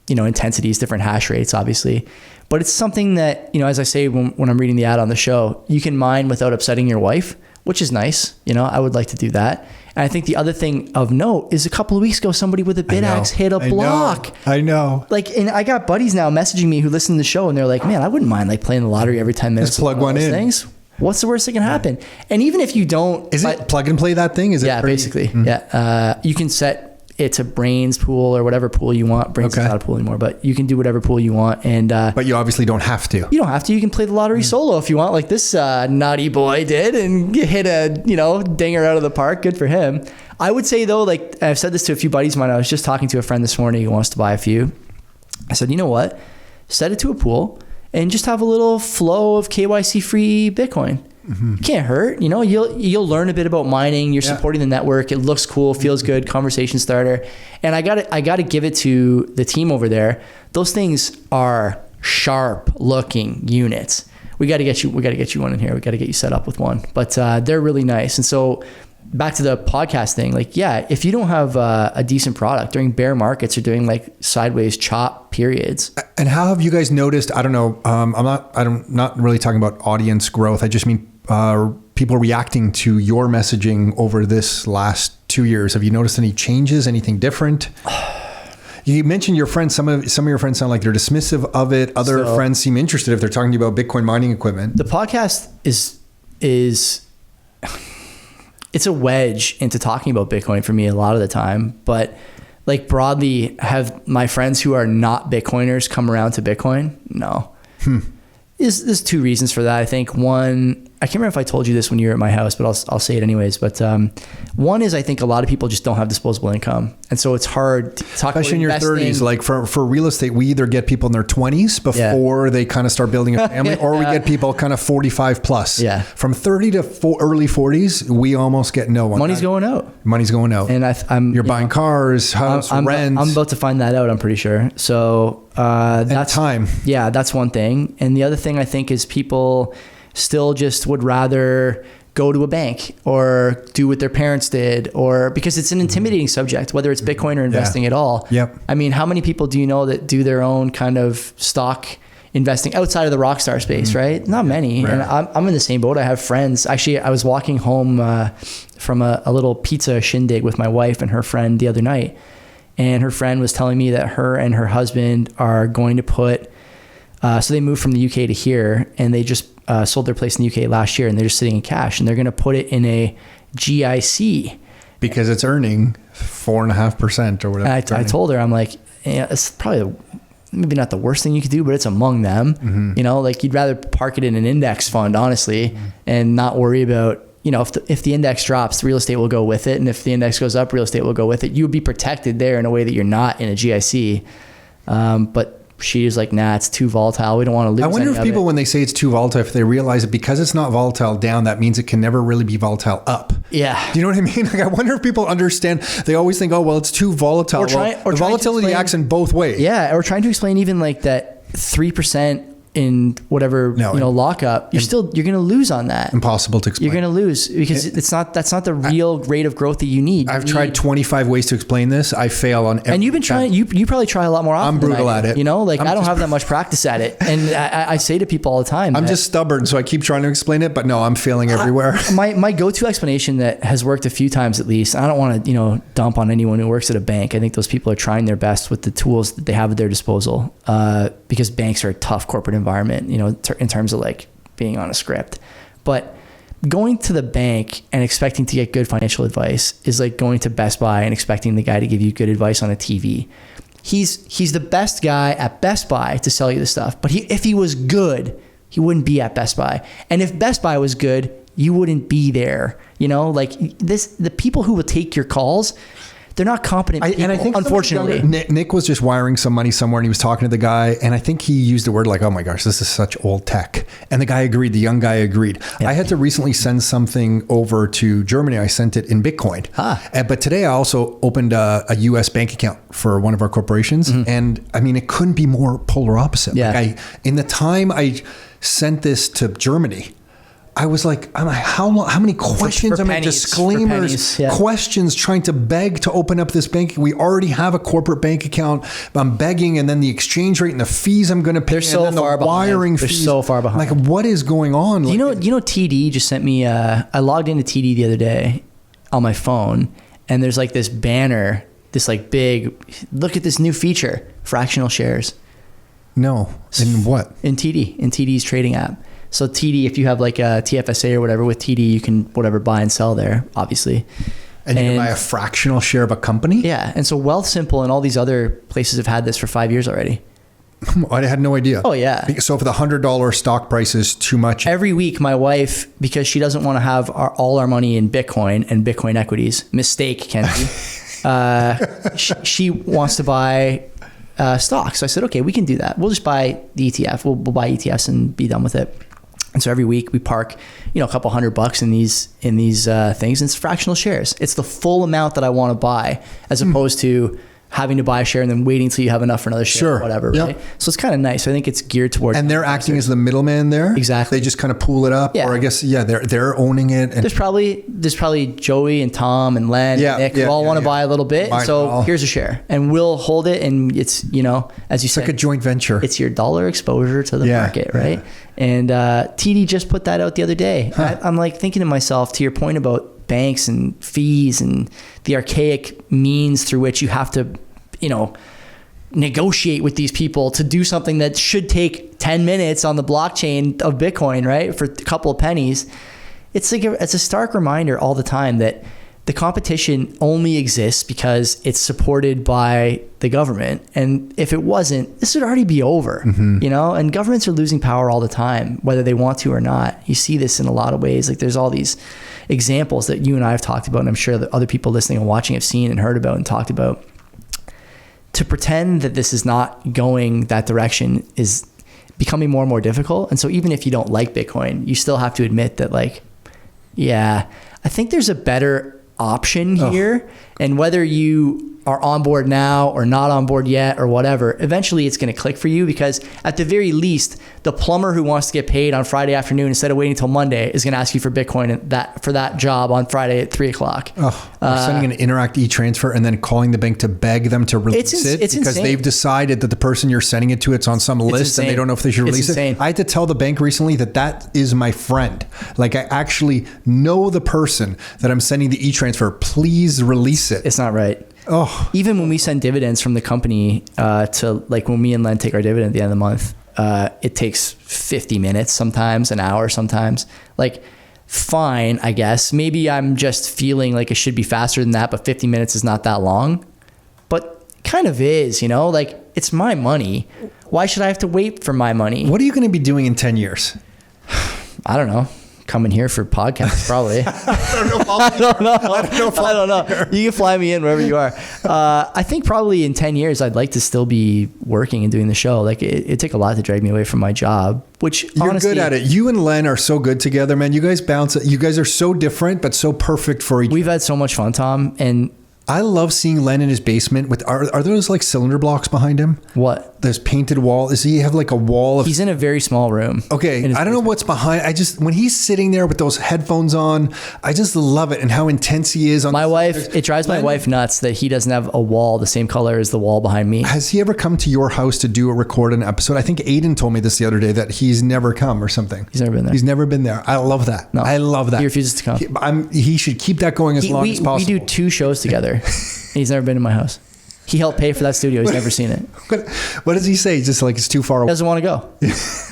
S1: intensities, different hash rates, obviously. But it's something that, as I say when I'm reading the ad on the show, you can mine without upsetting your wife, which is nice. I would like to do that. And I think the other thing of note is a couple of weeks ago, somebody with a BitAx hit a block.
S2: I know.
S1: And I got buddies now messaging me who listen to the show and they're like, man, I wouldn't mind playing the lottery every 10 minutes.
S2: Just plug one in.
S1: Things. What's the worst that can happen? And even if you don't...
S2: Is it plug and play that thing?
S1: Basically. Mm-hmm. Yeah. You can set it to Brains pool or whatever pool you want. Brains is not a pool anymore, but you can do whatever pool you want. And
S2: but you obviously don't have to.
S1: You don't have to. You can play the lottery solo if you want, like this naughty boy did, and hit a dinger out of the park. Good for him. I would say though, like I've said this to a few buddies of mine. I was just talking to a friend this morning who wants to buy a few. I said, you know what? Set it to a pool and just have a little flow of KYC free Bitcoin. Mm-hmm. It can't hurt. You'll learn a bit about mining. You're supporting the network. It looks cool, feels good, conversation starter. And I got to give it to the team over there. Those things are sharp looking units. We got to get you one in here. We got to get you set up with one. But they're really nice. And so back to the podcast thing, if you don't have a decent product during bear markets or doing like sideways chop periods.
S2: And how have you guys noticed? I don't know. I'm not really talking about audience growth. I just mean people reacting to your messaging over this last 2 years. Have you noticed any changes? Anything different? You mentioned your friends. Some of your friends sound like they're dismissive of it. Other friends seem interested if they're talking to you about Bitcoin mining equipment.
S1: The podcast is it's a wedge into talking about Bitcoin for me a lot of the time. But like broadly, have my friends who are not Bitcoiners come around to Bitcoin? No. There's two reasons for that. I think one, I can't remember if I told you this when you were at my house, but I'll say it anyways. But one is, I think a lot of people just don't have disposable income. And so it's hard to talk
S2: especially in your 30s. Like for real estate, we either get people in their 20s before they kind of start building a family, or we get people kind of 45 plus.
S1: Yeah.
S2: From 30 to early 40s, we almost get no one.
S1: Money's going out.
S2: Money's going out.
S1: And
S2: you're buying cars, house, rent.
S1: I'm about to find that out, I'm pretty sure. So that's
S2: time.
S1: Yeah, that's one thing. And the other thing I think is people still just would rather go to a bank or do what their parents did, or because it's an intimidating subject, whether it's Bitcoin or investing at all.
S2: Yep.
S1: I mean, how many people do you know that do their own kind of stock investing outside of the rock star space, right? Not many.
S2: Right.
S1: And I'm in the same boat. I have friends. Actually, I was walking home from a little pizza shindig with my wife and her friend the other night. And her friend was telling me that her and her husband are going to put, so they moved from the UK to here, and they just sold their place in the UK last year, and they're just sitting in cash, and they're going to put it in a GIC. Because
S2: it's earning 4.5% or whatever.
S1: I told her, I'm like, yeah, it's probably maybe not the worst thing you could do, but it's among them. Mm-hmm. You know, like you'd rather park it in an index fund, honestly, and not worry about, you know, if the index drops, real estate will go with it. And if the index goes up, real estate will go with it. You would be protected there in a way that you're not in a GIC. But she's like, nah, it's too volatile. We don't want to lose.
S2: I wonder if people, when they say it's too volatile, if they realize that because it's not volatile down, that means it can never really be volatile up.
S1: Yeah.
S2: Do you know what I mean? Like, I wonder if people understand. They always think, oh, well, it's too volatile. The volatility acts in both ways.
S1: Yeah. Or trying to explain even like that 3% in whatever, lockup, you're going to lose on that.
S2: Impossible to explain.
S1: You're going to lose because that's not the real rate of growth that you need.
S2: I've tried 25 ways to explain this. I fail on every.
S1: And you've been trying, you probably try a lot more often.
S2: I'm brutal at it.
S1: You know, like I don't have that much practice at it. And I say to people all the time,
S2: I'm just stubborn. So I keep trying to explain it, but no, I'm failing everywhere.
S1: My go-to explanation that has worked a few times at least, I don't want to, dump on anyone who works at a bank. I think those people are trying their best with the tools that they have at their disposal, because banks are a tough corporate environment, in terms of like being on a script. But going to the bank and expecting to get good financial advice is like going to Best Buy and expecting the guy to give you good advice on a TV. He's the best guy at Best Buy to sell you the stuff. But if he was good, he wouldn't be at Best Buy. And if Best Buy was good, you wouldn't be there. The people who will take your calls, they're not competent people, and I think unfortunately.
S2: Nick was just wiring some money somewhere, and he was talking to the guy, and I think he used a word like, oh my gosh, this is such old tech. And the guy agreed. The young guy agreed. Yep. I had to recently send something over to Germany. I sent it in Bitcoin. But today I also opened a US bank account for one of our corporations. Mm-hmm. And I mean, it couldn't be more polar opposite.
S1: Yeah.
S2: Like in the time I sent this to Germany, I was like, how many questions? Disclaimers, questions, trying to beg to open up this bank. We already have a corporate bank account. I'm begging, and then the exchange rate and the fees I'm going to pay.
S1: They're so far behind.
S2: Wiring
S1: They're
S2: fees.
S1: so far behind.
S2: Like, what is going on?
S1: You know, TD just sent me. I logged into TD the other day on my phone, and there's like this banner, this like big. Look at this new feature: fractional shares.
S2: No, in what?
S1: In TD's trading app. So TD, if you have like a TFSA or whatever with TD, you can buy and sell there, obviously.
S2: And you can buy a fractional share of a company?
S1: Yeah. And so Wealthsimple and all these other places have had this for 5 years already.
S2: I had no idea.
S1: Oh, yeah.
S2: So if the $100 stock price is too much.
S1: Every week, my wife, because she doesn't want to have all our money in Bitcoin and Bitcoin equities, mistake, Kenzie, she wants to buy stocks. So I said, okay, we can do that. We'll just buy the ETF. We'll buy ETFs and be done with it. And so every week we park, a couple $100 in these things, and it's fractional shares. It's the full amount that I want to buy, as opposed to having to buy a share and then waiting until you have enough for another share or whatever, right? So it's kind of nice. So I think it's geared towards.
S2: And they're acting as the middleman there?
S1: Exactly.
S2: They just kind of pool it up?
S1: Yeah.
S2: Or I guess, they're owning it. And
S1: there's probably Joey and Tom and Len and Nick who all want to buy a little bit. So here's a share. And we'll hold it, and it's, as you said.
S2: It's like a joint venture.
S1: It's your dollar exposure to the market, right? Yeah. And TD just put that out the other day. I'm like thinking to myself, to your point about banks and fees and the archaic means through which you have to negotiate with these people to do something that should take 10 minutes on the blockchain of Bitcoin, right? For a couple of pennies. It's like it's a stark reminder all the time that the competition only exists because it's supported by the government. And if it wasn't, this would already be over, you know, and governments are losing power all the time, whether they want to or not. You see this in a lot of ways. Like there's all these examples that you and I have talked about, and I'm sure that other people listening and watching have seen and heard about and talked about. To pretend that this is not going that direction is becoming more and more difficult. And so even if you don't like Bitcoin, you still have to admit that, like, yeah, I think there's a better option here. And whether you are on board now or not on board yet or whatever, eventually it's going to click for you, because at the very least, the plumber who wants to get paid on Friday afternoon instead of waiting until Monday is going to ask you for Bitcoin and for that job on Friday at 3:00.
S2: Or sending an Interact e-transfer and then calling the bank to beg them to release it because
S1: insane.
S2: They've decided that the person you're sending it to, it's on some list and they don't know if they should release it. I had to tell the bank recently that is my friend. Like, I actually know the person that I'm sending the e-transfer. Please release it.
S1: It's not right. Even when we send dividends from the company to, like, when me and Len take our dividend at the end of the month, it takes 50 minutes sometimes, an hour sometimes. Like, fine, I guess. Maybe I'm just feeling like it should be faster than that, but 50 minutes is not that long. But it kind of is, you know? Like, it's my money. Why should I have to wait for my money?
S2: What are you going to be doing in 10 years?
S1: I don't know. Coming here for podcasts, probably.
S2: I don't know.
S1: You can fly me in wherever you are. I think probably in 10 years, I'd like to still be working and doing the show. Like, it'd take a lot to drag me away from my job, which
S2: you're
S1: honestly,
S2: good at it. You and Len are so good together, man. You guys bounce. You guys are so different, but so perfect for each other.
S1: We've had so much fun, Tom. And
S2: I love seeing Len in his basement with, are those like cylinder blocks behind him?
S1: What?
S2: This painted wall. Does he have like a wall of...
S1: He's in a very small room.
S2: Okay. I don't know what's behind. When he's sitting there with those headphones on, I just love it and how intense he is.
S1: My wife, it drives my wife nuts that he doesn't have a wall the same color as the wall behind me.
S2: Has he ever come to your house to record an episode? I think Aiden told me this the other day that he's never come or something.
S1: He's never been there.
S2: He's never been there. I love that. No, I love that.
S1: He refuses to come.
S2: He should keep that going as long as possible.
S1: We do 2 shows together. He's never been to my house. He helped pay for that studio. He's never seen it.
S2: What does he say? Just like it's too far away.
S1: He doesn't want to go.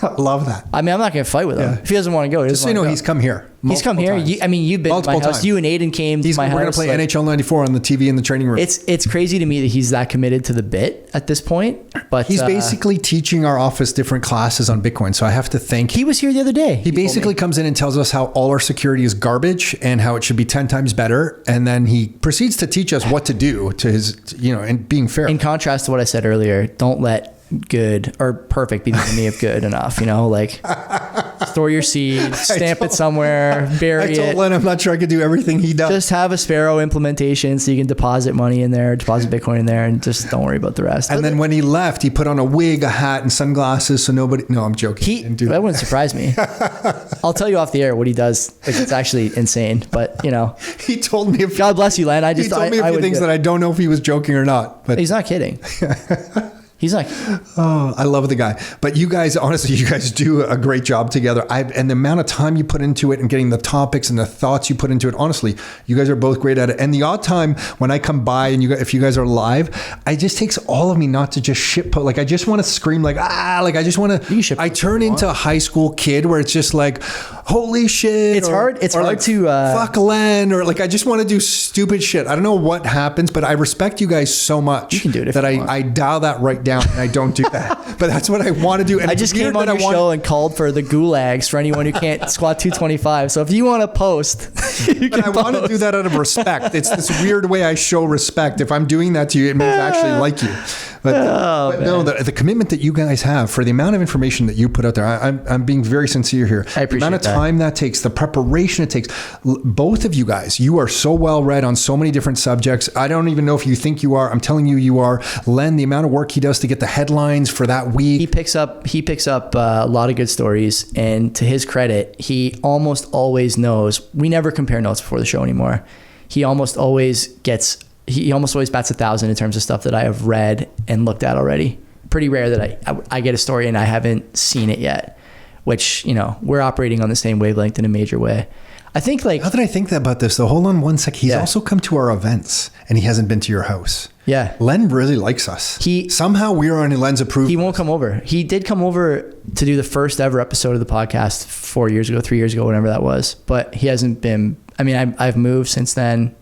S2: I love that.
S1: I mean, I'm not going to fight with him. Yeah. If he doesn't want to go,
S2: just so you know, he's come here.
S1: He's come here. You've been
S2: multiple
S1: to my house.
S2: times.
S1: You and Aiden came to my house.
S2: We're going to play NHL 94 on the TV in the training room.
S1: It's crazy to me that he's that committed to the bit at this point. But
S2: he's basically teaching our office different classes on Bitcoin. So I have to thank him.
S1: He was here the other day.
S2: He basically comes in and tells us how all our security is garbage and how it should be 10 times better. And then he proceeds to teach us what to do to his, and being fair.
S1: In contrast to what I said earlier, don't let good or perfect be the enemy of good enough, like store your seed, stamp it somewhere, bury it. I told
S2: Len I'm not sure I could do everything he does.
S1: Just have a Sparrow implementation so you can deposit money in there, deposit Bitcoin in there, and just don't worry about the rest.
S2: And then when he left, he put on a wig, a hat, and sunglasses so nobody... No, I'm joking.
S1: That wouldn't surprise me. I'll tell you off the air what he does. It's actually insane, but
S2: He told me...
S1: God bless you, Len.
S2: He told me a few things that I don't know if he was joking or not. But
S1: he's not kidding. He's like,
S2: oh, I love the guy. But you guys, honestly, you guys do a great job together. And the amount of time you put into it and getting the topics and the thoughts you put into it, honestly, you guys are both great at it. And the odd time when I come by and if you guys are live, it just takes all of me not to just shitpost. Like, I just want to scream I just want to, I turn into a high school kid where it's just like, holy shit.
S1: It's hard to
S2: fuck Len, or I just want to do stupid shit. I don't know what happens, but I respect you guys so much.
S1: You can do it if
S2: that
S1: you want.
S2: I dial that right down. And I don't do that, but that's what I want to do. And
S1: I just came on your show and called for the gulags for anyone who can't squat 225. So if you want to post,
S2: I want to do that out of respect. It's this weird way I show respect. If I'm doing that to you, it means I actually like you. But no, the commitment that you guys have for the amount of information that you put out there, I'm being very sincere here.
S1: I appreciate
S2: the amount of time that takes, the preparation it takes. Both of you guys, you are so well read on so many different subjects. I don't even know if you think you are. I'm telling you, you are. Len, the amount of work he does to get the headlines for that week.
S1: He picks up a lot of good stories, and to his credit, he almost always knows. We never compare notes before the show anymore. He almost always bats 1,000 in terms of stuff that I have read and looked at already. Pretty rare that I get a story and I haven't seen it yet, which, we're operating on the same wavelength in a major way. I think
S2: how did I think about this though? Hold on one sec. He's also come to our events and he hasn't been to your house.
S1: Yeah.
S2: Len really likes us. Somehow we are on Len's approved.
S1: He won't come over. He did come over to do the first ever episode of the podcast 3 years ago, whatever that was. But he hasn't been, I've moved since then.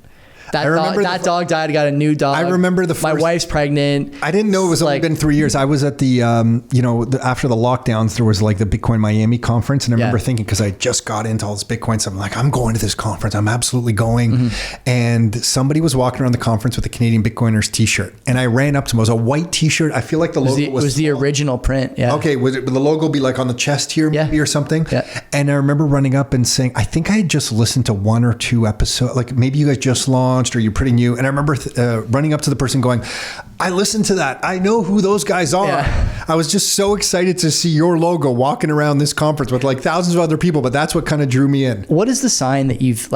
S1: That dog died. I got a new dog.
S2: I remember
S1: my wife's pregnant.
S2: I didn't know it was only been 3 years. I was at the, after the lockdowns, there was like the Bitcoin Miami conference. And I remember thinking, because I just got into all this Bitcoin stuff, I'm like, I'm going to this conference. I'm absolutely going. Mm-hmm. And somebody was walking around the conference with a Canadian Bitcoiners t-shirt. And I ran up to him. It was a white t-shirt. I feel like the logo was
S1: the original print. Yeah.
S2: Okay. Would the logo be like on the chest here maybe or something?
S1: Yeah.
S2: And I remember running up and saying, I think I had just listened to 1 or 2 episodes. Like maybe you guys just launched or you're pretty new. And I remember running up to the person going, I listened to that. I know who those guys are. Yeah. I was just so excited to see your logo walking around this conference with like thousands of other people, but that's what kind of drew me in.
S1: What is the sign that you've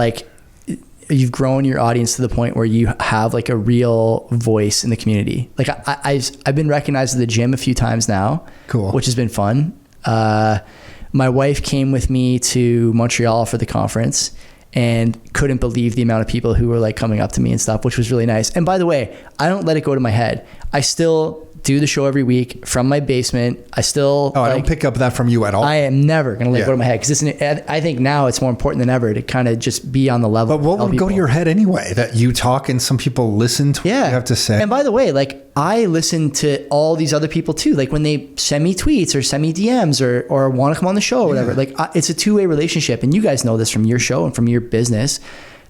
S1: grown your audience to the point where you have like a real voice in the community? Like I've been recognized at the gym a few times now.
S2: Cool.
S1: Which has been fun. My wife came with me to Montreal for the conference and couldn't believe the amount of people who were like coming up to me and stuff, which was really nice. And by the way, I don't let it go to my head. I still do the show every week from my basement. I don't
S2: pick up that from you at all.
S1: I am never going to let it go to my head because I think now it's more important than ever to kind of just be on the level.
S2: But what would go to your head anyway? That you talk and some people listen to what you have to say?
S1: And by the way, like I listen to all these other people too. Like when they send me tweets or send me DMs or want to come on the show or whatever, like it's a two-way relationship. And you guys know this from your show and from your business,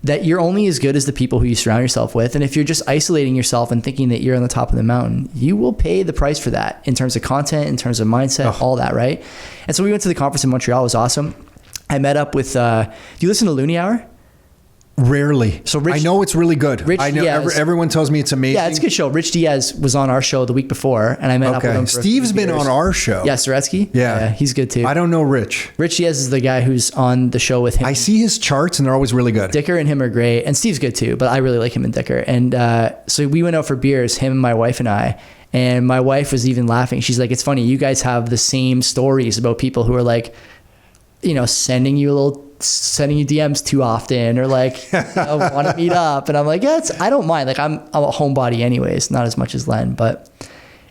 S1: that you're only as good as the people who you surround yourself with. And if you're just isolating yourself and thinking that you're on the top of the mountain, you will pay the price for that in terms of content, in terms of mindset, all that, right? And so we went to the conference in Montreal. It was awesome. I met up with, do you listen to Looney Hour?
S2: Rarely. So I know it's really good.
S1: Rich
S2: I know
S1: Diaz,
S2: everyone tells me it's amazing.
S1: Yeah, it's a good show. Rich Diaz was on our show the week before, and I met up with him.
S2: Steve's been on our show.
S1: Yeah, Soretsky. Yeah, he's good too.
S2: I don't know Rich.
S1: Rich Diaz is the guy who's on the show with him.
S2: I see his charts, and they're always really good.
S1: Dicker and him are great, and Steve's good too, but I really like him and Dicker. And so we went out for beers, him and my wife and I. And my wife was even laughing. She's like, "It's funny, you guys have the same stories about people who are like, sending you DMs too often or like want to meet up." And I'm like, I don't mind. Like I'm a homebody anyways, not as much as Len, but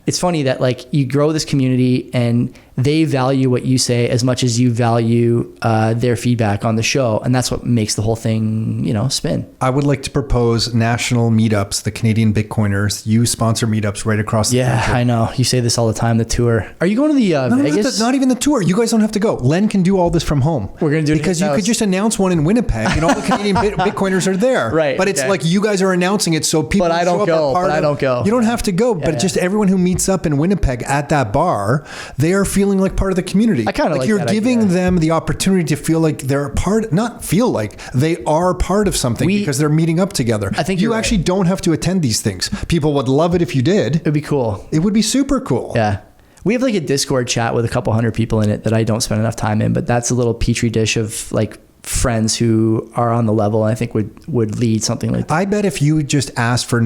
S1: it's funny that like you grow this community and they value what you say as much as you value their feedback on the show. And that's what makes the whole thing, spin.
S2: I would like to propose national meetups, the Canadian Bitcoiners. You sponsor meetups right across the country.
S1: Yeah, I know. You say this all the time, the tour. Are you going to the Vegas?
S2: Not even the tour. You guys don't have to go. Len can do all this from home.
S1: We're going to do it
S2: because you could just announce one in Winnipeg and all the Canadian Bitcoiners are there.
S1: Right.
S2: But it's like you guys are announcing it so people
S1: But I don't go.
S2: You don't have to go. But just everyone who meets up in Winnipeg at that bar, they are feeling like part of the community.
S1: I kind of like
S2: you're giving them the opportunity to feel like they're they are part of something because they're meeting up together.
S1: I think
S2: you actually don't have to attend these things. People would love it if you did.
S1: It'd be cool.
S2: It would be super cool.
S1: Yeah. We have like a Discord chat with a couple hundred people in it that I don't spend enough time in, but that's a little petri dish of like friends who are on the level, and I think would lead something like that.
S2: I bet if you just asked for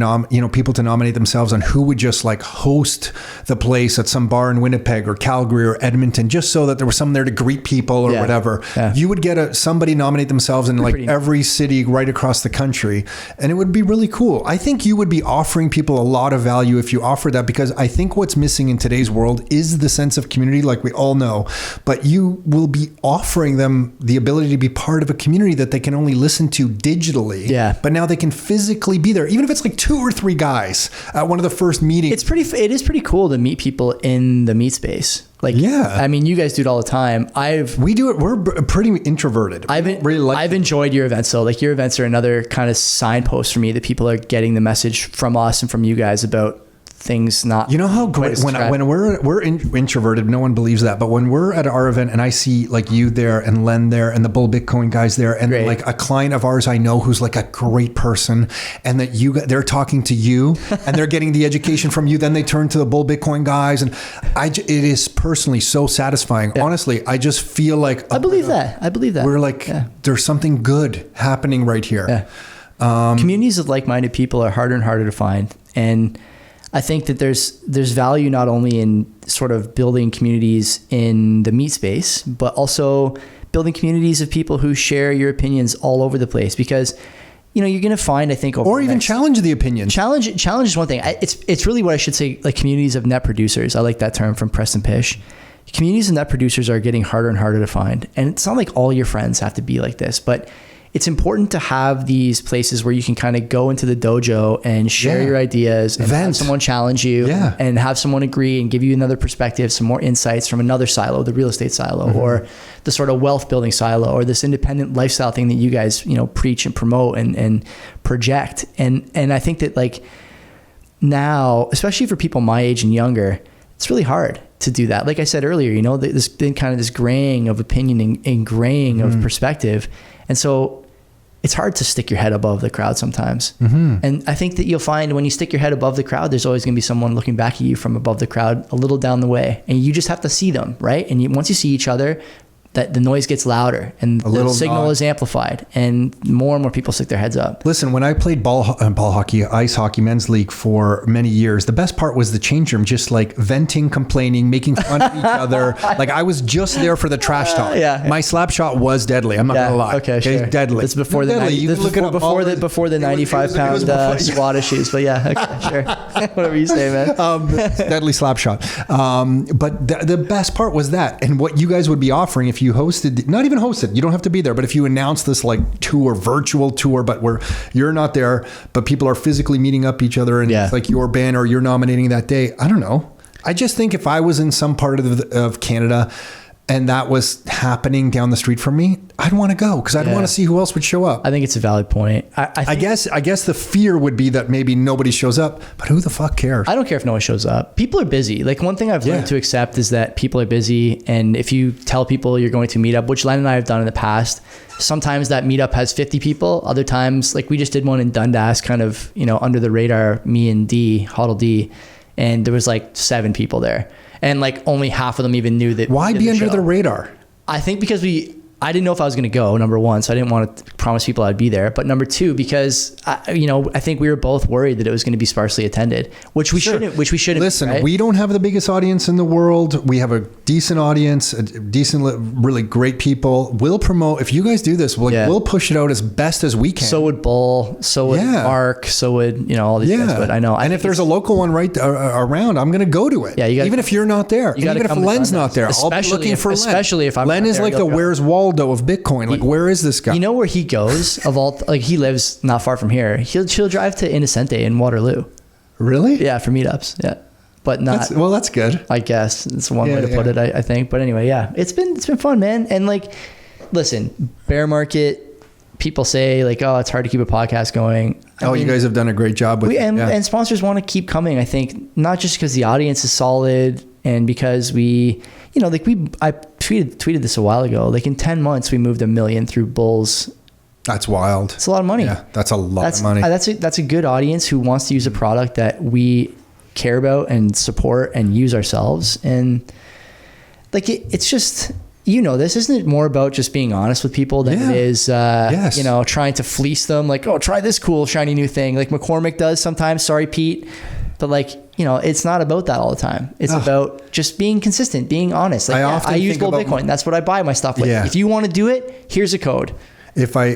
S2: people to nominate themselves on who would just like host the place at some bar in Winnipeg or Calgary or Edmonton, just so that there was someone there to greet people or whatever, you would get somebody nominate themselves in like every city right across the country, and it would be really cool. I think you would be offering people a lot of value if you offer that, because I think what's missing in today's world is the sense of community, like we all know, but you will be offering them the ability to be part of a community that they can only listen to digitally.
S1: Yeah.
S2: But now they can physically be there, even if it's like 2 or 3 guys at one of the first meetings.
S1: It is pretty cool to meet people in the meet space. Like, I mean, you guys do it all the time. We do it. We're pretty introverted. I've enjoyed your events though. Like your events are another kind of signpost for me that people are getting the message from us and from you guys about things not.
S2: You know how great when we're introverted, no one believes that, but when we're at our event and I see like you there and Len there and the Bull Bitcoin guys there and like a client of ours I know who's like a great person, and that they're talking to you and they're getting the education from you, then they turn to the Bull Bitcoin guys, and it is personally so satisfying. Honestly, I just feel like
S1: I believe that
S2: we're like there's something good happening right here.
S1: Communities of like-minded people are harder and harder to find, and I think that there's value not only in sort of building communities in the meet space, but also building communities of people who share your opinions all over the place, because you're going to find, I think,
S2: or even challenge the opinion.
S1: Challenge is one thing. It's really what I should say, like communities of net producers. I like that term from Preston Pish. Communities of net producers are getting harder and harder to find, and it's not like all your friends have to be like this, but it's important to have these places where you can kind of go into the dojo and share your ideas and have someone challenge you and have someone agree and give you another perspective, some more insights from another silo, the real estate silo or the sort of wealth building silo or this independent lifestyle thing that you guys, you know, preach and promote and project. And I think that like now, especially for people my age and younger, it's really hard to do that. Like I said earlier, you know, there's been kind of this graying of opinion and graying of perspective. And so it's hard to stick your head above the crowd sometimes. And I think that you'll find when you stick your head above the crowd, there's always going to be someone looking back at you from above the crowd a little down the way. And you just have to see them, right? And once you see each other, that the noise gets louder and the signal is amplified and more people stick their heads up.
S2: Listen, when I played ball hockey, ice hockey, men's league for many years, the best part was the change room, just like venting, complaining, making fun of each other. Like I was just there for the trash talk. My slap shot was deadly. I'm not gonna lie.
S1: Okay, sure.
S2: Deadly.
S1: It's before the before the 95-pound squat issues. But yeah, okay, sure. Whatever you say, man.
S2: Deadly slap shot. But the best part was that, and what you guys would be offering if you hosted, not even hosted, you don't have to be there, but if you announce this like tour, virtual tour, but where you're not there, but people are physically meeting up each other and it's like your band or you're nominating that day. I don't know. I just think if I was in some part of Canada and that was happening down the street from me, I'd want to go because I'd want to see who else would show up.
S1: I think it's a valid point.
S2: I guess the fear would be that maybe nobody shows up, but who the fuck cares?
S1: I don't care if no one shows up. People are busy. Like one thing I've learned to accept is that people are busy. And if you tell people you're going to meet up, which Len and I have done in the past, sometimes that meetup has 50 people. Other times, like we just did one in Dundas, kind of, you know, under the radar, me and Huddle D, and there was like 7 people there. And like only half of them even knew that.
S2: Why be under the radar?
S1: I think because I didn't know if I was going to go, number one, so I didn't want to promise people I'd be there. But number two, because I think we were both worried that it was going to be sparsely attended, which we shouldn't.
S2: Listen,
S1: right?
S2: We don't have the biggest audience in the world. We have a decent audience, really great people. We'll promote. If you guys do this, we'll push it out as best as we can.
S1: So would Bull. So would Mark. So would all these guys. But I know.
S2: And if there's a local one right around, I'm going to go to it.
S1: Yeah,
S2: even if you're not there, even if Len's not there, I'll be looking for Len.
S1: Especially if I'm.
S2: Len is like the Where's Waldo of Bitcoin. Like, where is this guy?
S1: You know where he goes? Like he lives not far from here. He'll drive to Innocente in Waterloo.
S2: Really?
S1: Yeah, for meetups. Yeah, but not.
S2: That's good.
S1: I guess it's one way to put it. I think. But anyway, yeah, it's been fun, man. And like, listen, bear market. People say like, oh, it's hard to keep a podcast going. I mean,
S2: you guys have done a great job with it.
S1: And sponsors want to keep coming. I think not just because the audience is solid and because I tweeted this a while ago. Like in 10 months, we moved 1 million through Bulls.
S2: That's wild.
S1: It's a lot of money.
S2: Yeah, that's a lot of money.
S1: That's a good audience who wants to use a product that we care about and support and use ourselves. And like it's just. This isn't it more about just being honest with people than it is, trying to fleece them like, oh, try this cool, shiny new thing like McCormick does sometimes. Sorry, Pete. But like, it's not about that all the time. It's about just being consistent, being honest. Like I use Gold Bitcoin. That's what I buy my stuff with. Yeah. If you want to do it, here's a code.
S2: If I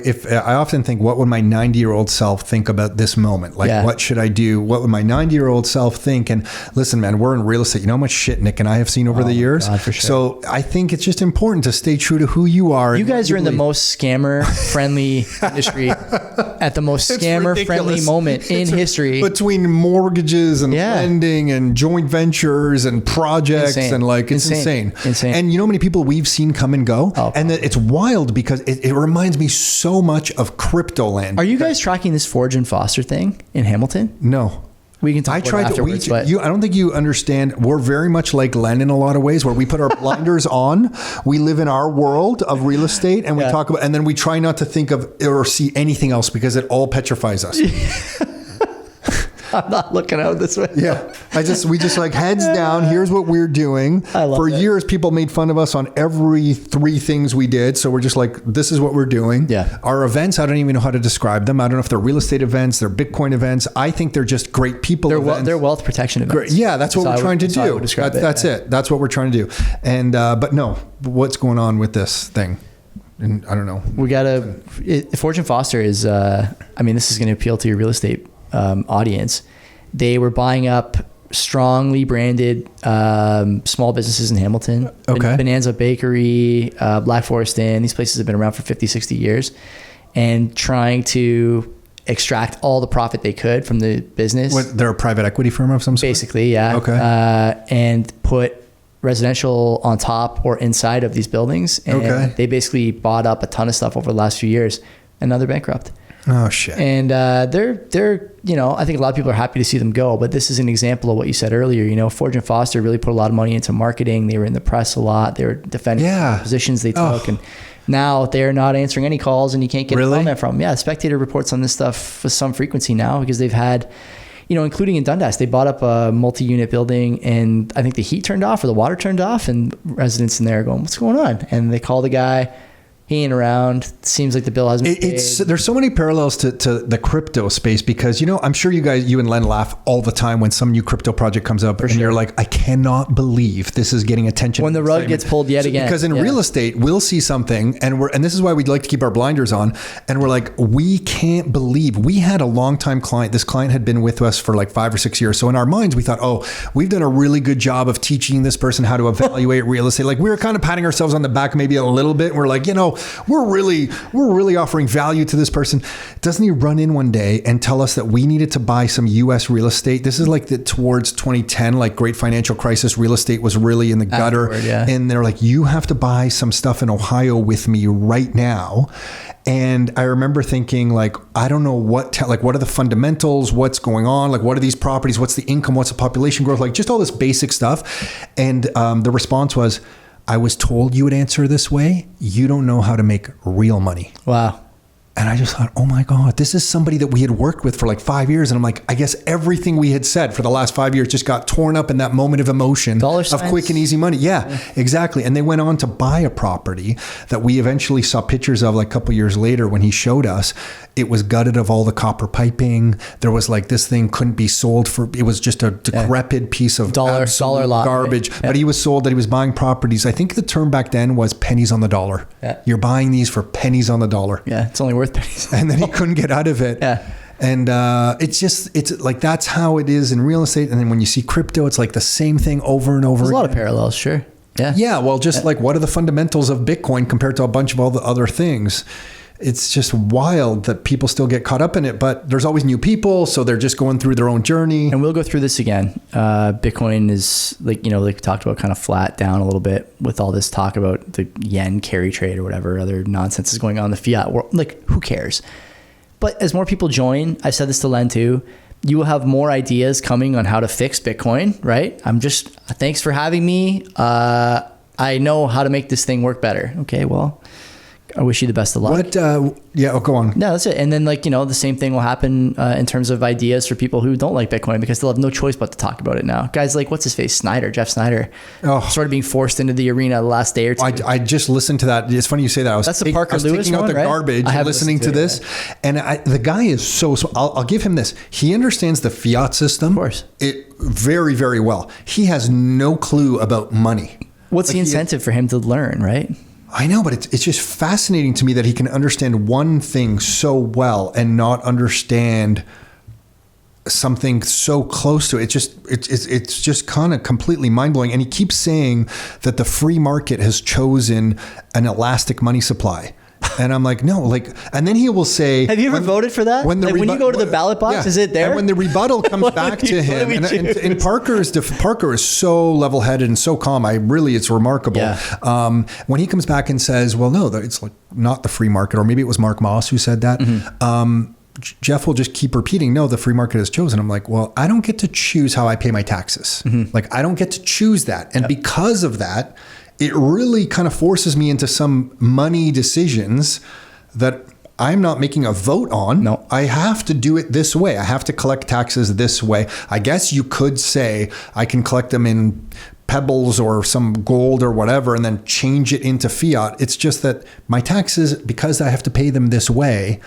S2: often think, what would my 90-year-old self think about this moment? Like, what should I do? What would my 90-year-old self think? And listen, man, we're in real estate. You know how much shit Nick and I have seen over the years?
S1: God, for sure.
S2: So I think it's just important to stay true to who you are.
S1: You guys are in the most scammer-friendly industry at the most scammer-friendly moment in history.
S2: Between mortgages and lending and joint ventures and projects and like, it's insane. And you know how many people we've seen come and go? And it's wild because it reminds me so much of crypto land.
S1: Are you guys tracking this Forge and Foster thing in Hamilton?
S2: No.
S1: We can talk about it afterwards.
S2: I don't think you understand. We're very much like Len in a lot of ways, where we put our blinders on. We live in our world of real estate, and we talk about, and then we try not to think of or see anything else because it all petrifies us.
S1: I'm not looking out this way.
S2: Yeah. We just like heads down. Here's what we're doing. For years, people made fun of us on every 3 things we did. So we're just like, this is what we're doing.
S1: Yeah.
S2: Our events, I don't even know how to describe them. I don't know if they're real estate events, they're Bitcoin events. I think they're just great people.
S1: They're wealth protection events.
S2: Great. Yeah. That's what we're trying to do. That's it. That's what we're trying to do. And, but no, what's going on with this thing? And I don't know.
S1: Forge and Foster is, this is going to appeal to your real estate audience. They were buying up strongly branded small businesses in Hamilton.
S2: Okay.
S1: Bonanza Bakery, Black Forest Inn. These places have been around for 50, 60 years. and trying to extract all the profit they could from the business.
S2: What, they're a private equity firm of some sort?
S1: Basically, yeah.
S2: Okay.
S1: And put residential on top or inside of these buildings. And they basically bought up a ton of stuff over the last few years, and now they're bankrupt.
S2: Oh shit.
S1: And they're I think a lot of people are happy to see them go, but this is an example of what you said earlier. Forge and Foster really put a lot of money into marketing. They were in the press a lot. They were defending the positions they took, and now they're not answering any calls, and you can't get a comment from them. Yeah, Spectator reports on this stuff with some frequency now because they've had, including in Dundas, they bought up a multi-unit building, and I think the heat turned off or the water turned off, and residents in there are going, "What's going on?" And they call the guy. He ain't around. Seems like the bill hasn't been paid.
S2: There's so many parallels to the crypto space because, I'm sure you and Len laugh all the time when some new crypto project comes up you're like, I cannot believe this is getting attention.
S1: When the rug gets pulled yet again.
S2: Because in real estate, we'll see something and this is why we'd like to keep our blinders on. And we're like, we can't believe we had a longtime client. This client had been with us for like 5 or 6 years. So in our minds, we thought, we've done a really good job of teaching this person how to evaluate real estate. Like we were kind of patting ourselves on the back maybe a little bit. And we're like, we're really offering value to this person. Doesn't he run in one day and tell us that we needed to buy some US real estate? This is like towards 2010, like great financial crisis, real estate was really in the gutter. And they're like, you have to buy some stuff in Ohio with me right now. And I remember thinking like, I don't know what are the fundamentals? What's going on? Like, what are these properties? What's the income? What's the population growth? Like just all this basic stuff. And the response was, I was told you would answer this way. You don't know how to make real money.
S1: Wow.
S2: And I just thought, oh my God, this is somebody that we had worked with for like 5 years. And I'm like, I guess everything we had said for the last 5 years just got torn up in that moment of emotion of quick and easy money. Yeah, exactly. And they went on to buy a property that we eventually saw pictures of like a couple years later when he showed us. It was gutted of all the copper piping. There was like, this thing couldn't be sold it was just a decrepit piece of
S1: dollar lot,
S2: garbage.
S1: Right?
S2: But he was sold that he was buying properties. I think the term back then was pennies on the dollar.
S1: Yeah.
S2: You're buying these for pennies on the dollar.
S1: Yeah, it's only worth pennies.
S2: And then he couldn't get out of it.
S1: Yeah.
S2: And it's like, that's how it is in real estate. And then when you see crypto, it's like the same thing over and over
S1: There's
S2: again.
S1: a lot of parallels, sure. Yeah.
S2: Yeah. Well, just like what are the fundamentals of Bitcoin compared to a bunch of all the other things? It's just wild that people still get caught up in it, but there's always new people. So they're just going through their own journey.
S1: And we'll go through this again. Bitcoin is like we talked about, kind of flat down a little bit with all this talk about the yen carry trade or whatever other nonsense is going on in the fiat world. Like, who cares? But as more people join, I've said this to Len too, you will have more ideas coming on how to fix Bitcoin, right? Thanks for having me. I know how to make this thing work better. Okay, well, I wish you the best of luck.
S2: Go on.
S1: No, that's it. And then the same thing will happen in terms of ideas for people who don't like Bitcoin because they'll have no choice but to talk about it now. Guys like, what's his face? Jeff Snyder, sort of being forced into the arena the last day or two.
S2: I just listened to that. It's funny you say that.
S1: That's the Parker Lewis
S2: taking out the garbage, listening to this. And the guy is so I'll give him this. He understands the fiat system.
S1: Of course.
S2: Very, very well. He has no clue about money.
S1: What's the incentive for him to learn, right?
S2: I know, but it's just fascinating to me that he can understand one thing so well and not understand something so close to it. It's just kind of completely mind blowing. And he keeps saying that the free market has chosen an elastic money supply. And I'm like, no, and then he will say,
S1: have you ever voted for that? When you go to the ballot box, is it there?
S2: And when the rebuttal comes back to him, and Parker is so level headed and so calm. It's remarkable. Yeah. When he comes back and says, well, no, it's like not the free market, or maybe it was Mark Moss who said that. Mm-hmm. Jeff will just keep repeating, no, the free market has chosen. I'm like, well, I don't get to choose how I pay my taxes. Mm-hmm. Like, I don't get to choose that. And because of that, it really kind of forces me into some money decisions that I'm not making a vote on.
S1: No.
S2: I have to do it this way. I have to collect taxes this way. I guess you could say I can collect them in pebbles or some gold or whatever and then change it into fiat. It's just that my taxes, because I have to pay them this way,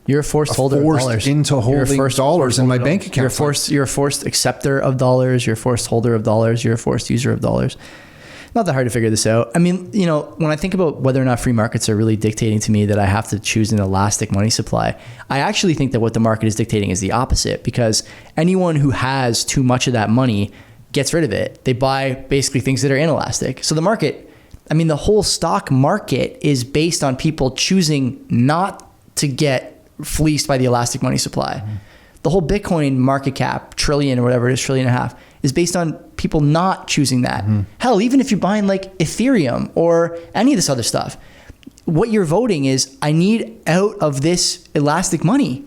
S1: you're a forced holder of dollars.
S2: Into holding dollars in my bank account.
S1: You're a forced acceptor of dollars. You're a forced holder of dollars. You're a forced user of dollars. Not that hard to figure this out. I mean, when I think about whether or not free markets are really dictating to me that I have to choose an elastic money supply, I actually think that what the market is dictating is the opposite, because anyone who has too much of that money gets rid of it. They buy basically things that are inelastic. So the market I mean, the whole stock market is based on people choosing not to get fleeced by the elastic money supply. The whole Bitcoin market cap, trillion or whatever it is, trillion and a half, is based on people not choosing that. Hell, even if you're buying like Ethereum or any of this other stuff, what you're voting is, I need out of this elastic money.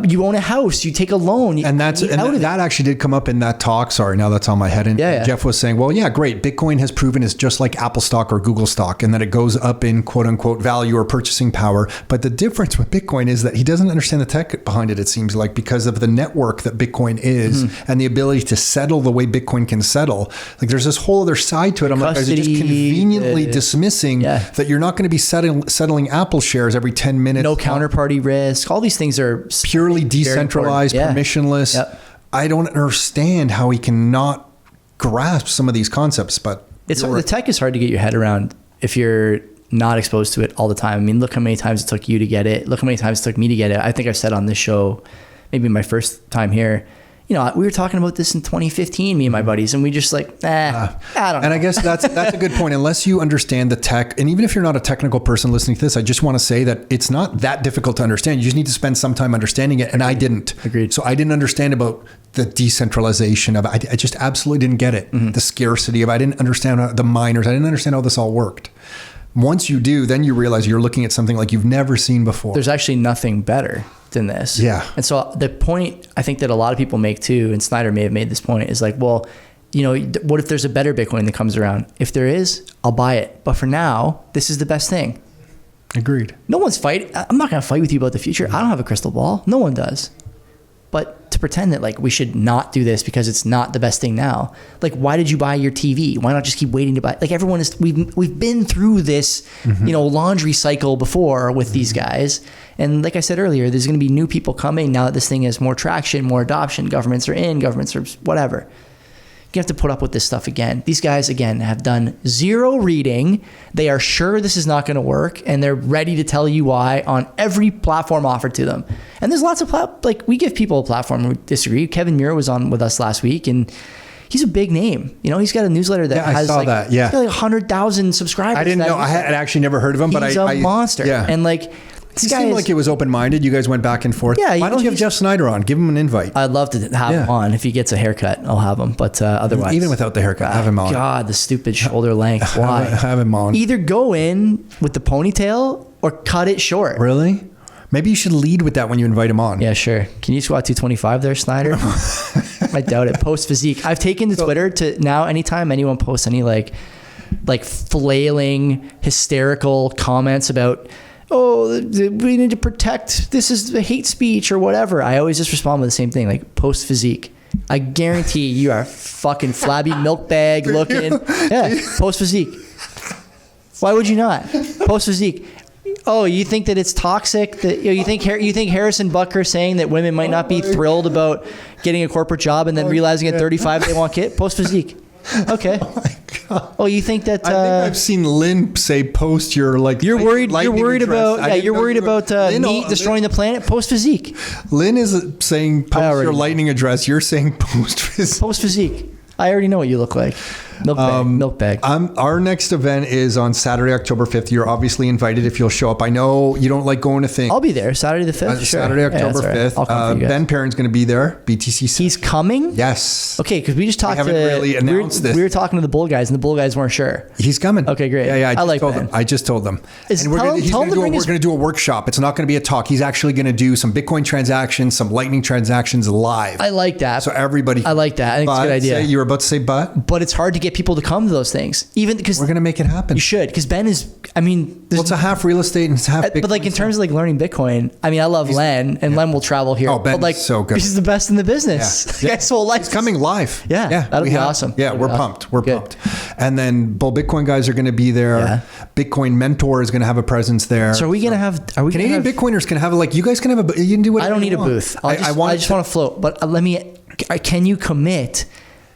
S1: You own a house, you take a loan,
S2: and that actually did come up in that talk. Sorry, now that's on my head. And Jeff was saying, well, yeah, great. Bitcoin has proven it's just like Apple stock or Google stock, and that it goes up in quote unquote value or purchasing power. But the difference with Bitcoin is that he doesn't understand the tech behind it. It seems like, because of the network that Bitcoin is and the ability to settle the way Bitcoin can settle. Like, there's this whole other side to it. I'm like, is it just conveniently dismissing that you're not going to be settling Apple shares every 10 minutes?
S1: No counterparty risk. All these things are
S2: purely decentralized, permissionless. I don't understand how he cannot grasp some of these concepts, but
S1: it's the tech is hard to get your head around if you're not exposed to it all the time. I mean, look how many times it took you to get it. Look how many times it took me to get it. I think I've said on this show, maybe my first time here, you know, we were talking about this in 2015, me and my buddies, and we just like, I don't know.
S2: And I guess that's a good point. Unless you understand the tech, and even if you're not a technical person listening to this, I just want to say that it's not that difficult to understand. You just need to spend some time understanding it, and I didn't.
S1: Agreed.
S2: So I didn't understand about the decentralization of it. I just absolutely didn't get it. The scarcity of it. I didn't understand the miners. I didn't understand how this all worked. Once you do, then you realize you're looking at something like you've never seen before.
S1: There's actually nothing better than this.
S2: Yeah.
S1: And so the point I think that a lot of people make too, and Snyder may have made this point, is like, well, you know, what if there's a better Bitcoin that comes around? If there is, I'll buy it. But for now, this is the best thing.
S2: Agreed.
S1: No one's fighting. I'm not going to fight with you about the future. I don't have a crystal ball. No one does. But to pretend that like we should not do this because it's not the best thing now. Like, why did you buy your TV? Why not just keep waiting to buy? Like, everyone is, we've been through this, you know, laundry cycle before with these guys. And like I said earlier, there's going to be new people coming now that this thing has more traction, more adoption. Governments are in, governments are whatever. You have to put up with this stuff again. These guys, again, have done zero reading. They are sure this is not going to work, and they're ready to tell you why on every platform offered to them. And there's lots of, like, we give people a platform who disagree. Kevin Muir was on with us last week, and he's a big name. You know, he's got a newsletter that has
S2: he's got like
S1: 100,000 subscribers.
S2: I didn't know. I had actually never heard of him, but
S1: he's a monster.
S2: Yeah.
S1: And like,
S2: he seemed like it was open-minded. You guys went back and forth.
S1: Yeah.
S2: Why don't you have Jeff Snyder on? Give him an invite.
S1: I'd love to have him on. If he gets a haircut, I'll have him. But otherwise,
S2: even without the haircut, have him on.
S1: God, the stupid shoulder length. Why?
S2: Have him on.
S1: Either go in with the ponytail or cut it short.
S2: Really? Maybe you should lead with that when you invite him on.
S1: Yeah, sure. Can you squat 225 there, Snyder? I doubt it. Post physique. I've taken to Twitter to now anytime anyone posts any like flailing, hysterical comments about, oh, we need to protect, this is the hate speech or whatever. I always just respond with the same thing, like post physique. I guarantee you are fucking flabby milk bag looking. Yeah, post physique. Why would you not? Post physique. Oh, you think that it's toxic? That you think Harrison Bucker saying that women might not be thrilled about getting a corporate job and then realizing at 35 they want kids? Post physique. Okay. Oh my God. Oh, you think that?
S2: I think I've seen Lynn say, "Post your like."
S1: You're worried about meat destroying the planet. Post physique.
S2: Lynn is saying, "Post your lightning address." You're saying, "Post physique."
S1: Post physique. I already know what you look like. Milk bag.
S2: Our next event is on Saturday, October 5th. You're obviously invited if you'll show up. I know you don't like going to things.
S1: I'll be there Saturday the 5th. Sure.
S2: Saturday, October 5th.
S1: I'll come for you guys.
S2: Ben Perrin's going to be there. BTC.
S1: He's coming?
S2: Yes.
S1: Okay, because we just talked
S2: haven't really announced this.
S1: We were talking to the Bull guys, and the Bull guys weren't sure.
S2: He's coming.
S1: Okay, great.
S2: Yeah.
S1: I
S2: just told them.
S1: And
S2: we're going to do a workshop. It's not going to be a talk. He's actually going to do some Bitcoin transactions, some Lightning transactions live.
S1: I like that.
S2: So everybody.
S1: I like that. I think it's a good idea.
S2: You were about to say
S1: but it's hard to get people to come to those things, even because
S2: we're going to make it happen.
S1: You should, because Ben is. I mean,
S2: it's a half real estate and it's half Bitcoin.
S1: But like in terms of like learning Bitcoin, I mean, I love Len, and Len will travel here.
S2: Oh, Ben's
S1: like,
S2: so good.
S1: He's the best in the business.
S2: Yeah.
S1: Guy's whole life.
S2: He's coming live.
S1: Yeah, that'll be awesome.
S2: Yeah, we're pumped. We're pumped. And then Bull Bitcoin guys are going to be there.
S1: Yeah.
S2: Bitcoin Mentor is going to have a presence there.
S1: So are we going to have? Are we
S2: Canadian Bitcoiners can have you guys can have you can do whatever.
S1: I don't need a booth. I just want to float. But can you commit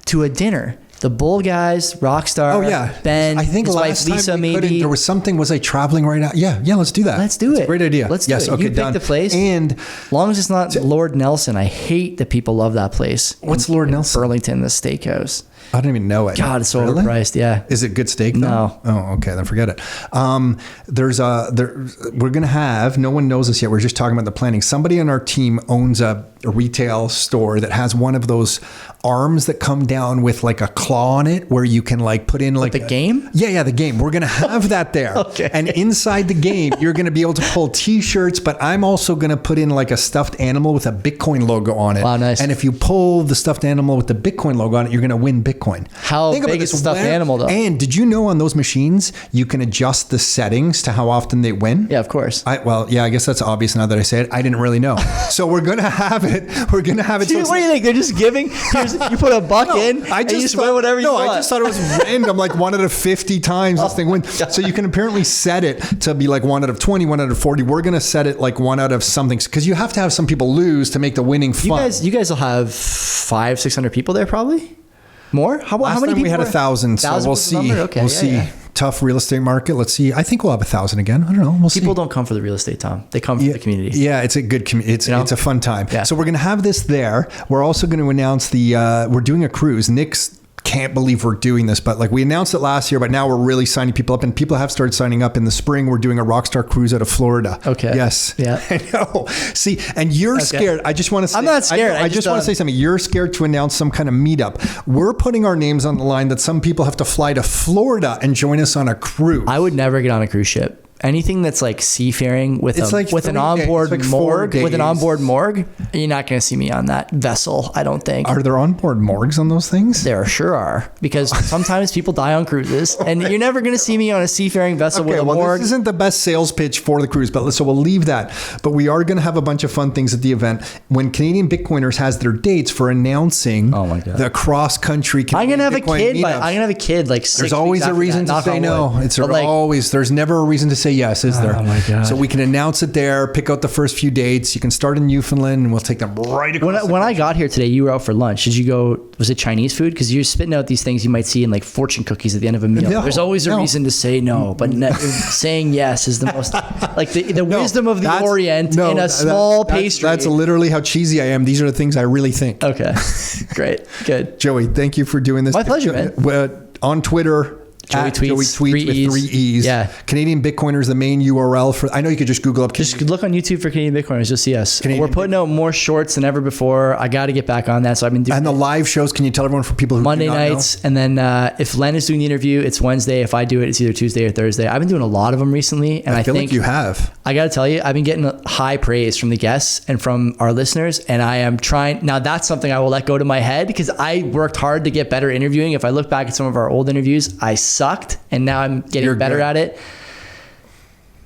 S1: to a dinner? The Bull guys, Rockstar.
S2: Oh yeah,
S1: Ben.
S2: I think
S1: his
S2: last
S1: wife Lisa
S2: time
S1: maybe
S2: there was something. Was I traveling right now? Yeah. Let's do that.
S1: Let's do it.
S2: It's a great idea.
S1: Let's do it.
S2: Okay,
S1: you pick
S2: done.
S1: the place,
S2: and
S1: as long as it's not Lord Nelson. I hate that people love that place.
S2: What's Lord Nelson?
S1: Burlington, the steakhouse.
S2: I don't even know it.
S1: God, it's so overpriced. Yeah.
S2: Is it good steak though?
S1: No.
S2: Oh, okay. Then forget it. We're going to have, no one knows this yet. We're just talking about the planning. Somebody on our team owns a retail store that has one of those arms that come down with like a claw on it where you can like put in like
S1: the game?
S2: Yeah, the game. We're going to have that there.
S1: Okay.
S2: And inside the game, you're going to be able to pull t-shirts, but I'm also going to put in like a stuffed animal with a Bitcoin logo on it.
S1: Wow, nice.
S2: And if you pull the stuffed animal with the Bitcoin logo on it, you're going to win Bitcoin.
S1: How big is the stuffed animal though?
S2: And did you know on those machines, you can adjust the settings to how often they win?
S1: Yeah, of course.
S2: I guess that's obvious now that I say it. I didn't really know. So we're going to have it. We're going to have it.
S1: Dude, what do you think? They're just giving? You put a buck in, and you just win whatever you want.
S2: I just thought it was random, like 1 out of 50 times this thing wins. So you can apparently set it to be like 1 out of 20, 1 out of 40. We're going to set it like 1 out of something, because you have to have some people lose to make the winning fun.
S1: You guys will have 500-600 people there probably? More? How many people?
S2: We had 1,000, so we'll see.
S1: Okay,
S2: we'll see. Yeah. Tough real estate market. Let's see. I think we'll have 1,000 again. I don't know. We'll see.
S1: People don't come for the real estate, Tom. They come for the community.
S2: Yeah, it's a good community. It's a fun time.
S1: Yeah.
S2: So we're going to have this there. We're also going to announce we're doing a cruise. Nick's can't believe we're doing this, but like we announced it last year, but now we're really signing people up, and people have started signing up. In the spring, we're doing a Rockstar cruise out of Florida.
S1: Okay.
S2: Yes.
S1: Yeah.
S2: I know. See, and you're scared. I just want to say,
S1: I'm not scared.
S2: I just want to say something. You're scared to announce some kind of meetup. We're putting our names on the line that some people have to fly to Florida and join us on a cruise.
S1: I would never get on a cruise ship. Anything that's like seafaring with an onboard morgue, you're not going to see me on that vessel, I don't think.
S2: Are there onboard morgues on those things?
S1: There sure are, because sometimes people die on cruises, and you're never going to see me on a seafaring vessel with a morgue.
S2: This isn't the best sales pitch for the cruise, but so we'll leave that. But we are going to have a bunch of fun things at the event. When Canadian Bitcoiners has their dates for announcing the cross-country Canadian
S1: I'm
S2: Bitcoin
S1: going to
S2: meetups.
S1: have a kid like 6
S2: There's always a reason to say no. There's never a reason to say yes, is there?
S1: Oh my God.
S2: So we can announce it there, pick out the first few dates. You can start in Newfoundland, and we'll take them right across.
S1: When I got here today, you were out for lunch. Did you go, was it Chinese food? Because you're spitting out these things you might see in like fortune cookies at the end of a meal. There's always a reason to say no, but saying yes is the most, like the wisdom of the Orient in a small pastry.
S2: That's literally how cheesy I am. These are the things I really think.
S1: Okay. Great. Good.
S2: Joey, thank you for doing this.
S1: My pleasure, man.
S2: On Twitter, Joey tweets with 3 E's.
S1: Yeah.
S2: Canadian Bitcoiners, the main URL for. I know you could just Google up.
S1: Just look on YouTube for Canadian Bitcoiners. You'll see us. We're putting out more shorts than ever before. I got to get back on that. So I've been doing.
S2: And the live shows. Can you tell everyone, for people who
S1: Monday nights, and then if Len is doing the interview, it's Wednesday. If I do it, it's either Tuesday or Thursday. I've been doing a lot of them recently, and I think
S2: like you have.
S1: I got to tell you, I've been getting high praise from the guests and from our listeners, and I am trying. Now that's something I will let go to my head, because I worked hard to get better interviewing. If I look back at some of our old interviews, I sucked, and now I'm getting better at it.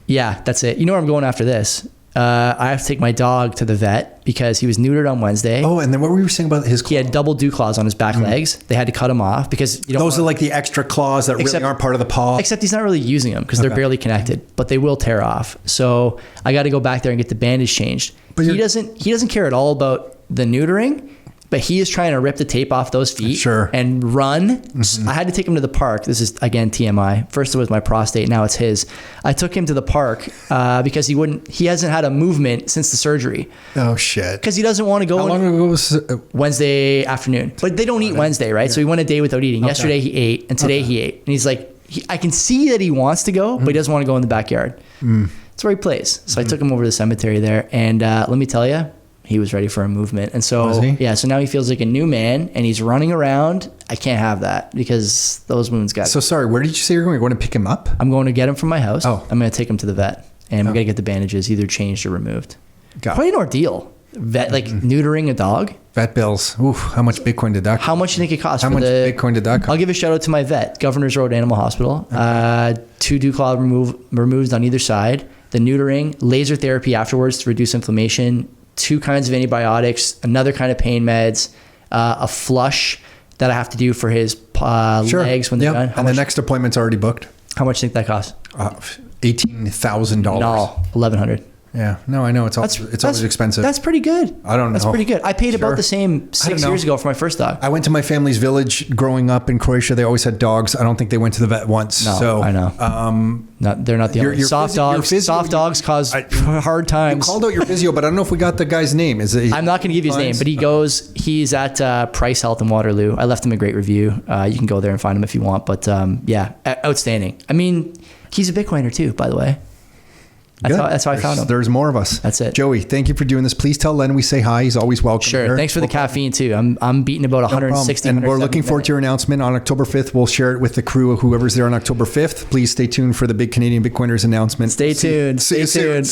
S1: Yeah, that's it. You know where I'm going after this? I have to take my dog to the vet because he was neutered on Wednesday.
S2: Oh, and then what were you saying about his claws?
S1: He had double dew claws on his back legs. They had to cut him off because
S2: those are like the extra claws that really aren't part of the paw.
S1: Except he's not really using them because they're barely connected, but they will tear off. So I got to go back there and get the bandage changed. But he doesn't care at all about the neutering. But he is trying to rip the tape off those feet and run. Mm-hmm. I had to take him to the park. This is, again, TMI. First it was my prostate. Now it's his. I took him to the park because he hasn't had a movement since the surgery.
S2: Oh, shit.
S1: Because he doesn't want to go.
S2: How long ago was
S1: Wednesday afternoon. But they don't eat Wednesday, right? Yeah. So he went a day without eating. Okay. Yesterday he ate, and today he ate. And he's like, I can see that he wants to go, but he doesn't want to go in the backyard. That's where he plays. So I took him over to the cemetery there. And let me tell you, he was ready for a movement. And so, so now he feels like a new man and he's running around. I can't have that because those wounds got.
S2: So sorry, where did you say you're going? You're going to pick him up?
S1: I'm going to get him from my house.
S2: Oh.
S1: I'm going to take him to the vet and we got to get the bandages either changed or removed. Quite an ordeal. Vet, like neutering a dog.
S2: Vet bills. Ooh, how much Bitcoin did that cost?
S1: How much do you think it costs?
S2: How much Bitcoin did that cost?
S1: I'll give a shout out to my vet, Governors Road Animal Hospital. 2 dew claw removed on either side. The neutering, laser therapy afterwards to reduce inflammation. 2 kinds of antibiotics, another kind of pain meds, a flush that I have to do for his legs when they're done.
S2: And the next appointment's already booked.
S1: How much do you think that costs?
S2: $18,000.
S1: No, $1,100.
S2: Yeah. No, I know. It's always expensive.
S1: That's pretty good.
S2: I don't know.
S1: That's pretty good. I paid about the same 6 years ago for my first dog.
S2: I went to my family's village growing up in Croatia. They always had dogs. I don't think they went to the vet once.
S1: No,
S2: so
S1: I know. They're not the only. Soft dogs cause hard times.
S2: You called out your physio, but I don't know if we got the guy's name.
S1: I'm not going to give you his name, but he's at Price Health in Waterloo. I left him a great review. You can go there and find him if you want. But yeah, outstanding. I mean, he's a Bitcoiner too, by the way. That's how I found him.
S2: There's more of us.
S1: That's it.
S2: Joey, thank you for doing this. Please tell Len we say hi. He's always welcome.
S1: Sure. Thanks for the caffeine too. I'm beating about 160.
S2: And we're looking forward to your announcement on October 5th. We'll share it with the crew of whoever's there on October 5th. Please stay tuned for the big Canadian Bitcoiners announcement.
S1: Stay tuned.
S2: See you soon.